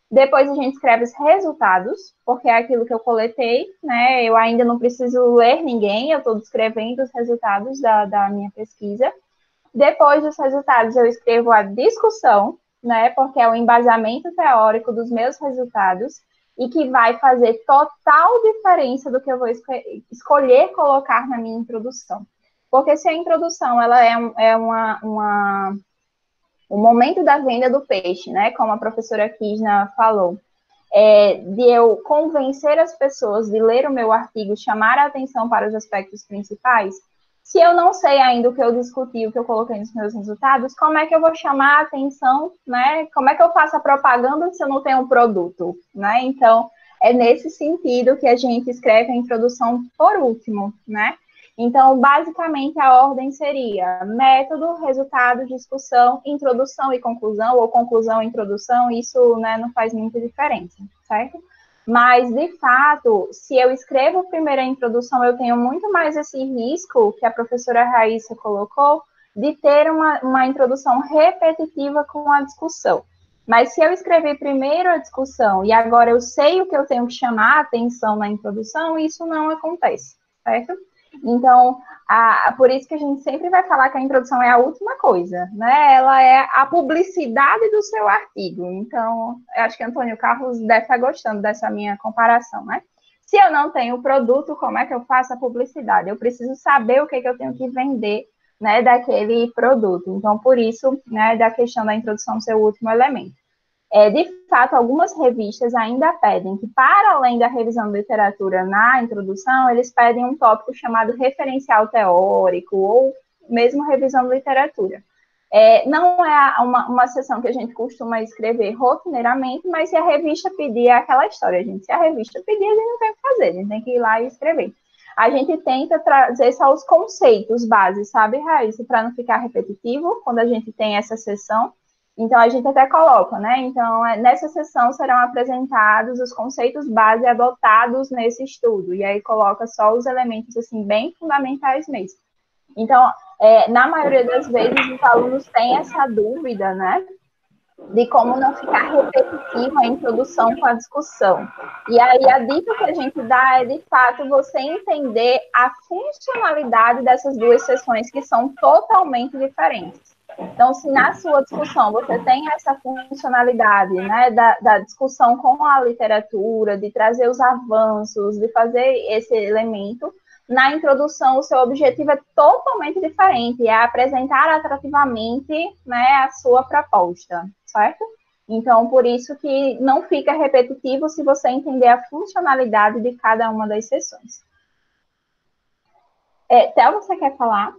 Depois a gente escreve os resultados, porque é aquilo que eu coletei, né? Eu ainda não preciso ler ninguém, eu estou descrevendo os resultados da minha pesquisa. Depois dos resultados, eu escrevo a discussão, né? Porque é o embasamento teórico dos meus resultados e que vai fazer total diferença do que eu vou escolher colocar na minha introdução. Porque se a introdução ela é o momento da venda do peixe, né? Como a professora Kisna falou, de eu convencer as pessoas de ler o meu artigo, chamar a atenção para os aspectos principais. Se eu não sei ainda o que eu discuti, o que eu coloquei nos meus resultados, como é que eu vou chamar a atenção, né? Como é que eu faço a propaganda se eu não tenho um produto, né? Então, é nesse sentido que a gente escreve a introdução por último, né? Então, basicamente, a ordem seria método, resultado, discussão, introdução e conclusão, ou conclusão e introdução, isso, né, não faz muita diferença, certo? Mas, de fato, se eu escrevo primeiro a introdução, eu tenho muito mais esse risco que a professora Raíssa colocou, de ter uma introdução repetitiva com a discussão. Mas se eu escrever primeiro a discussão e agora eu sei o que eu tenho que chamar a atenção na introdução, isso não acontece, certo? Então, por isso que a gente sempre vai falar que a introdução é a última coisa, né? Ela é a publicidade do seu artigo. Então, eu acho que Antônio Carlos deve estar gostando dessa minha comparação, né? Se eu não tenho o produto, como é que eu faço a publicidade? Eu preciso saber o que eu tenho que vender, né, daquele produto. Então, por isso, né, da questão da introdução ser o último elemento. De fato, algumas revistas ainda pedem que, para além da revisão de literatura na introdução, eles pedem um tópico chamado referencial teórico ou mesmo revisão de literatura. Não é uma sessão que a gente costuma escrever rotineiramente, mas se a revista pedir, é aquela história, gente. Se a revista pedir, a gente não tem o que fazer, a gente tem que ir lá e escrever. A gente tenta trazer só os conceitos bases, sabe, Raíssa, para não ficar repetitivo quando a gente tem essa sessão. Então, a gente até coloca, né? Então, nessa sessão serão apresentados os conceitos base adotados nesse estudo. E aí coloca só os elementos, assim, bem fundamentais mesmo. Então, na maioria das vezes, os alunos têm essa dúvida, né? De como não ficar repetitivo a introdução com a discussão. E aí, a dica que a gente dá é, de fato, você entender a funcionalidade dessas duas sessões, que são totalmente diferentes. Então, se na sua discussão você tem essa funcionalidade, né, da discussão com a literatura, de trazer os avanços, de fazer esse elemento, na introdução o seu objetivo é totalmente diferente, é apresentar atrativamente, né, a sua proposta, certo? Então, por isso que não fica repetitivo se você entender a funcionalidade de cada uma das sessões. Théo, você quer falar?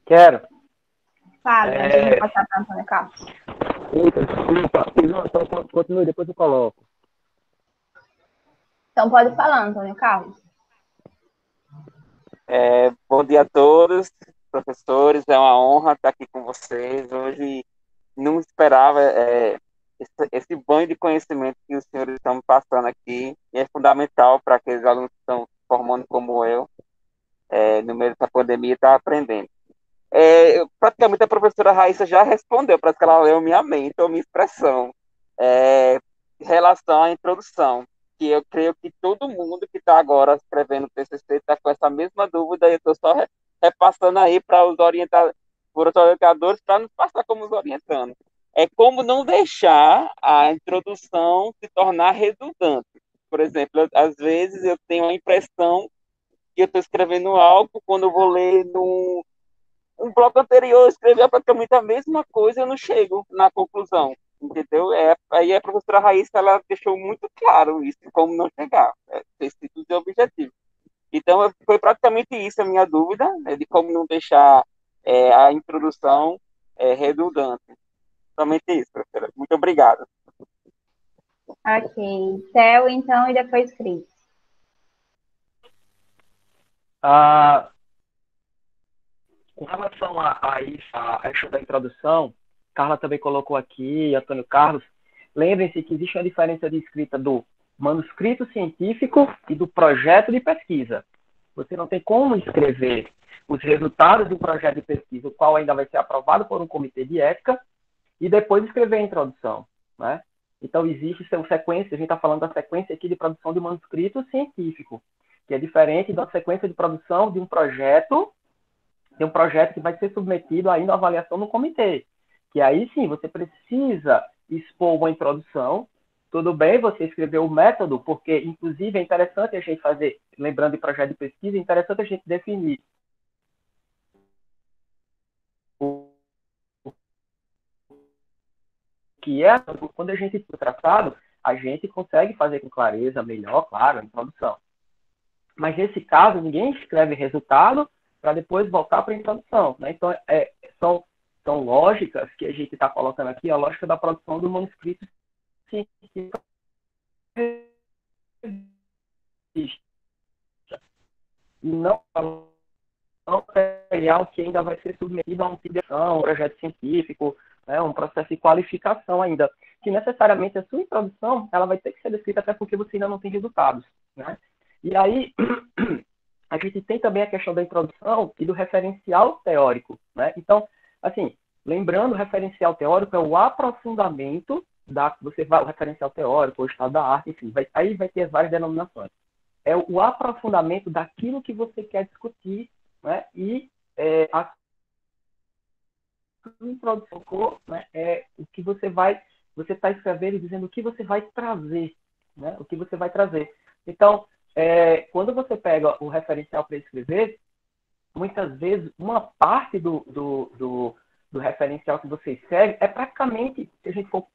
Quero. Fala, a gente pode passar para Antônio Carlos. Eita, desculpa. Não, então continue, depois eu coloco. Então, pode falar, Antônio Carlos. Bom dia a todos, professores. É uma honra estar aqui com vocês. Hoje não esperava esse banho de conhecimento que os senhores estão me passando aqui. E é fundamental para aqueles alunos que estão se formando como eu, no meio dessa pandemia, estar aprendendo. Praticamente a professora Raíssa já respondeu, parece que ela leu minha mente ou minha expressão, em relação à introdução, que eu creio que todo mundo que está agora escrevendo o TCC está com essa mesma dúvida, e eu estou só repassando aí para os orientadores, para nos passar como os orientando. É como não deixar a introdução se tornar redundante. Por exemplo, às vezes eu tenho a impressão que eu estou escrevendo algo, quando eu vou ler um bloco anterior, eu escrevi praticamente a mesma coisa, eu não chego na conclusão, entendeu? Aí a professora Raíssa, ela deixou muito claro isso, como não chegar, esse tipo de objetivo. Então, foi praticamente isso a minha dúvida, de como não deixar a introdução redundante. Somente isso, professora. Muito obrigado. Ok. Theo, então, e depois Cris. Com relação a isso, a questão da introdução, Carla também colocou aqui, Antônio Carlos, lembrem-se que existe uma diferença de escrita do manuscrito científico e do projeto de pesquisa. Você não tem como escrever os resultados de um projeto de pesquisa, o qual ainda vai ser aprovado por um comitê de ética, e depois escrever a introdução, né? Então, existe essa sequência, a gente está falando da sequência aqui de produção de manuscrito científico, que é diferente da sequência de produção de um projeto que vai ser submetido ainda à avaliação no comitê. Que aí sim, você precisa expor uma introdução. Tudo bem você escrever o método, porque, inclusive, é interessante a gente fazer, lembrando de projeto de pesquisa, é interessante a gente definir o que é, quando a gente tem o tratado, a gente consegue fazer com clareza, melhor, claro, a introdução. Mas, nesse caso, ninguém escreve resultado para depois voltar para a introdução, né? Então, são lógicas que a gente está colocando aqui, a lógica da produção do manuscrito científico. Não material que ainda vai ser submetido a uma um projeto científico, né, um processo de qualificação ainda. que necessariamente a sua introdução ela vai ter que ser descrita até porque você ainda não tem resultados, né? E aí a gente tem também a questão da introdução e do referencial teórico, né? Então, assim, lembrando, o referencial teórico é o aprofundamento o referencial teórico, o estado da arte, enfim, aí vai ter várias denominações. É o aprofundamento daquilo que você quer discutir, né? E a introdução, né? É o que você está escrevendo e dizendo o que você vai trazer, né? O que você vai trazer. Então, quando você pega o referencial para escrever, muitas vezes uma parte do referencial que você escreve é praticamente, se a gente for,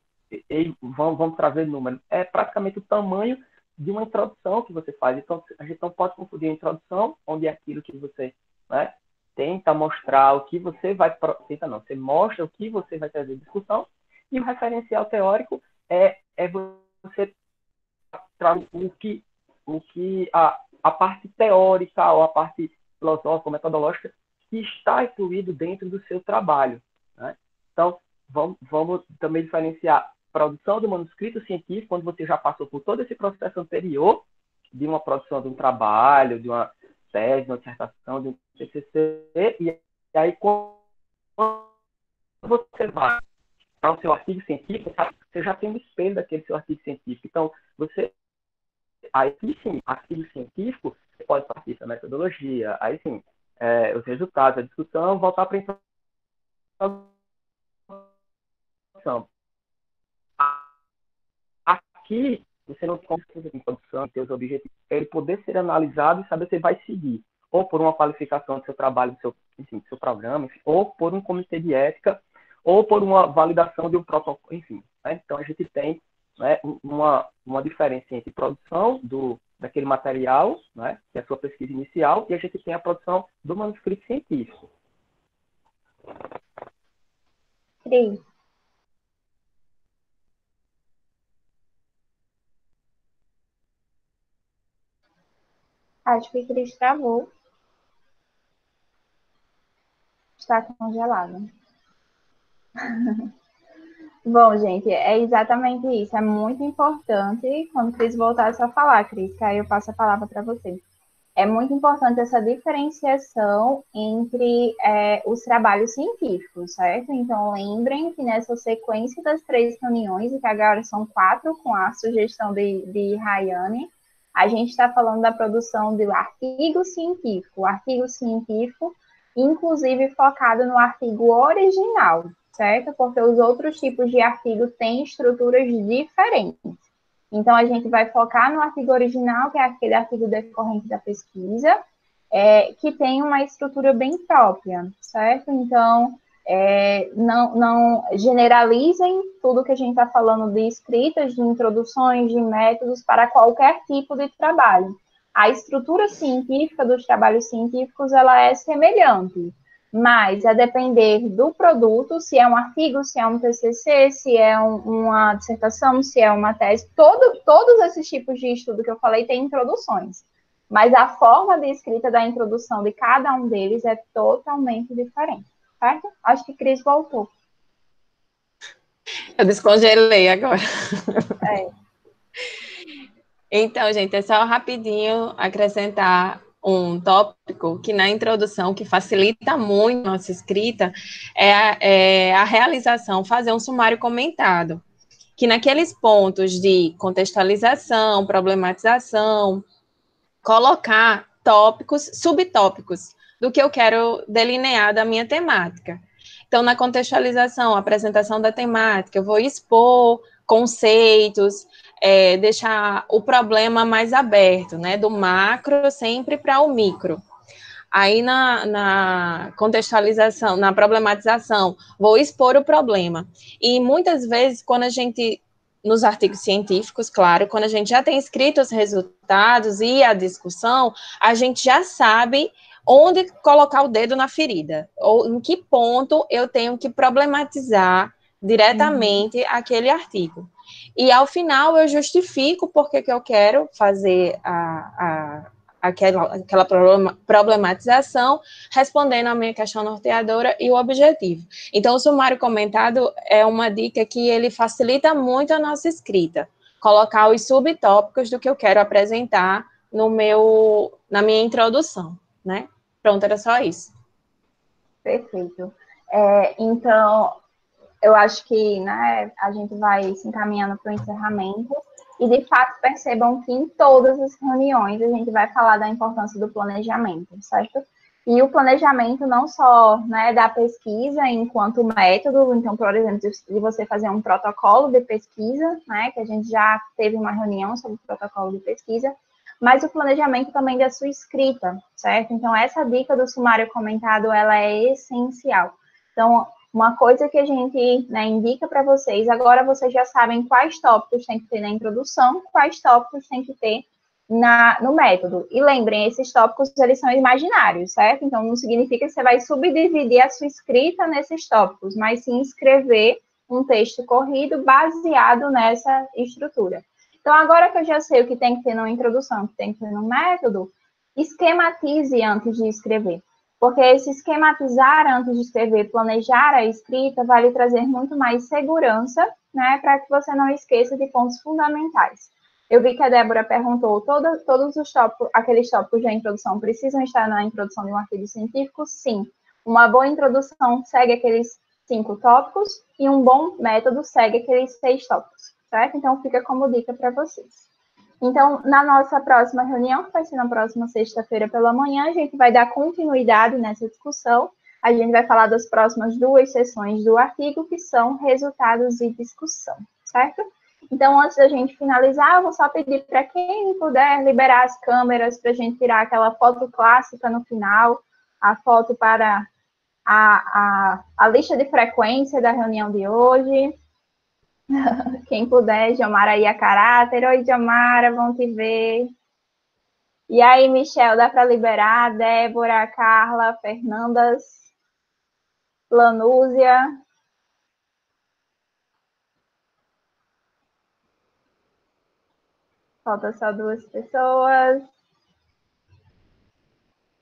vamos trazer números, é praticamente o tamanho de uma introdução que você faz. Então, a gente não pode confundir a introdução, onde é aquilo que você, né, tenta mostrar o que você vai... você mostra o que você vai trazer de discussão, e o referencial teórico é você traz o que a parte teórica ou a parte filosófica, metodológica, que está incluído dentro do seu trabalho, né? Então, vamos também diferenciar produção do manuscrito científico, quando você já passou por todo esse processo anterior de uma produção de um trabalho, de uma tese, de uma dissertação, de um TCC, e aí quando você vai para o seu artigo científico, você já tem um espelho daquele seu artigo científico. Então, aí sim, artigo científico, você pode partir da metodologia, aí sim, os resultados, a discussão, voltar para a introdução. Aqui, você não tem como fazer introdução, ter os objetivos, ele poder ser analisado e saber se vai seguir, ou por uma qualificação do seu trabalho, do seu programa, enfim, ou por um comitê de ética, ou por uma validação de um protocolo, enfim. Né? Então, a gente tem, né, uma diferença entre produção daquele material, né, que é a sua pesquisa inicial, e a gente tem a produção do manuscrito científico. Cris. Acho que Cris travou. Está congelado. Bom, gente, é exatamente isso. É muito importante, quando Cris voltar, é só falar, Cris, que aí eu passo a palavra para você. É muito importante essa diferenciação entre os trabalhos científicos, certo? Então, lembrem que nessa sequência das 3 reuniões, e que agora são 4, com a sugestão de Rayane, a gente está falando da produção do artigo científico. O artigo científico, inclusive, focado no artigo original, certo? Porque os outros tipos de artigo têm estruturas diferentes. Então, a gente vai focar no artigo original, que é aquele artigo decorrente da pesquisa, que tem uma estrutura bem própria, certo? Então, não generalizem tudo que a gente está falando de escritas, de introduções, de métodos para qualquer tipo de trabalho. A estrutura científica dos trabalhos científicos, ela é semelhante, mas a depender do produto, se é um artigo, se é um TCC, se é uma dissertação, se é uma tese, todos esses tipos de estudo que eu falei têm introduções, mas a forma de escrita da introdução de cada um deles é totalmente diferente, certo? Acho que Cris voltou. Eu descongelei agora. Então, gente, é só rapidinho acrescentar um tópico que na introdução, que facilita muito a nossa escrita, é a realização, fazer um sumário comentado, que naqueles pontos de contextualização, problematização, colocar tópicos, subtópicos, do que eu quero delinear da minha temática. Então, na contextualização, apresentação da temática, eu vou expor conceitos, deixar o problema mais aberto, né, do macro sempre para o micro. Aí, na contextualização, na problematização, vou expor o problema. E, muitas vezes, quando a gente, nos artigos científicos, claro, quando a gente já tem escrito os resultados e a discussão, a gente já sabe onde colocar o dedo na ferida, ou em que ponto eu tenho que problematizar diretamente aquele artigo. E, ao final, eu justifico porque que eu quero fazer a aquela problematização, respondendo a minha questão norteadora e o objetivo. Então, o sumário comentado é uma dica que ele facilita muito a nossa escrita, colocar os subtópicos do que eu quero apresentar na minha introdução, né? Pronto, era só isso. Perfeito. Então, eu acho que, né, a gente vai se encaminhando para o encerramento e, de fato, percebam que em todas as reuniões a gente vai falar da importância do planejamento, certo? E o planejamento não só, né, da pesquisa enquanto método, então, por exemplo, de você fazer um protocolo de pesquisa, né, que a gente já teve uma reunião sobre o protocolo de pesquisa, mas o planejamento também da sua escrita, certo? Então, essa dica do sumário comentado, ela é essencial. Então, uma coisa que a gente, né, indica para vocês, agora vocês já sabem quais tópicos tem que ter na introdução, quais tópicos tem que ter no método. E lembrem, esses tópicos, eles são imaginários, certo? Então, não significa que você vai subdividir a sua escrita nesses tópicos, mas sim escrever um texto corrido baseado nessa estrutura. Então, agora que eu já sei o que tem que ter na introdução, o que tem que ter no método, esquematize antes de escrever. Porque esse esquematizar antes de escrever, planejar a escrita, vai lhe trazer muito mais segurança, né, para que você não esqueça de pontos fundamentais. Eu vi que a Débora perguntou, todos os tópicos, aqueles tópicos da introdução precisam estar na introdução de um artigo científico? Sim. Uma boa introdução segue aqueles 5 tópicos e um bom método segue aqueles 6 tópicos, certo? Então, fica como dica para vocês. Então, na nossa próxima reunião, que vai ser na próxima sexta-feira pela manhã, a gente vai dar continuidade nessa discussão. A gente vai falar das próximas 2 sessões do artigo, que são resultados e discussão, certo? Então, antes da gente finalizar, eu vou só pedir para quem puder liberar as câmeras para a gente tirar aquela foto clássica no final, a foto para a lista de frequência da reunião de hoje. Quem puder, Diomara aí a caráter. Oi, Diomara, bom te ver. E aí, Michel, dá para liberar? Débora, Carla, Fernandas, Lanúzia. Falta só 2 pessoas.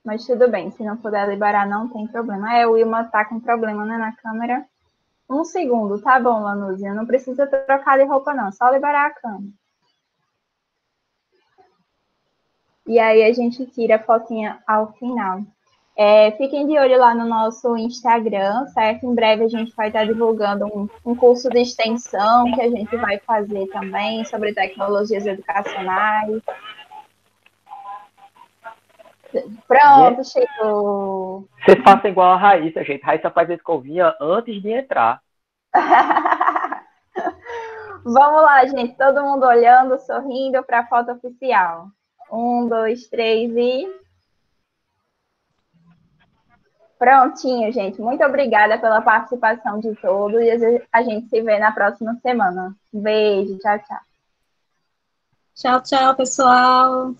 Mas tudo bem, se não puder liberar, não tem problema. O Wilma tá com problema, né, na câmera. 1 segundo, tá bom, Lanúzia. Não precisa trocar de roupa, não. Só liberar a câmera. E aí a gente tira a fotinha ao final. Fiquem de olho lá no nosso Instagram, certo? Em breve a gente vai estar divulgando um curso de extensão que a gente vai fazer também sobre tecnologias educacionais. Pronto, chegou. Vocês façam igual a Raíssa, gente. Raíssa faz a escovinha antes de entrar. Vamos lá, gente. Todo mundo olhando, sorrindo para a foto oficial. 1, 2, 3 e... Prontinho, gente. Muito obrigada pela participação de todos e a gente se vê na próxima semana. Beijo, tchau, tchau. Tchau, tchau, pessoal.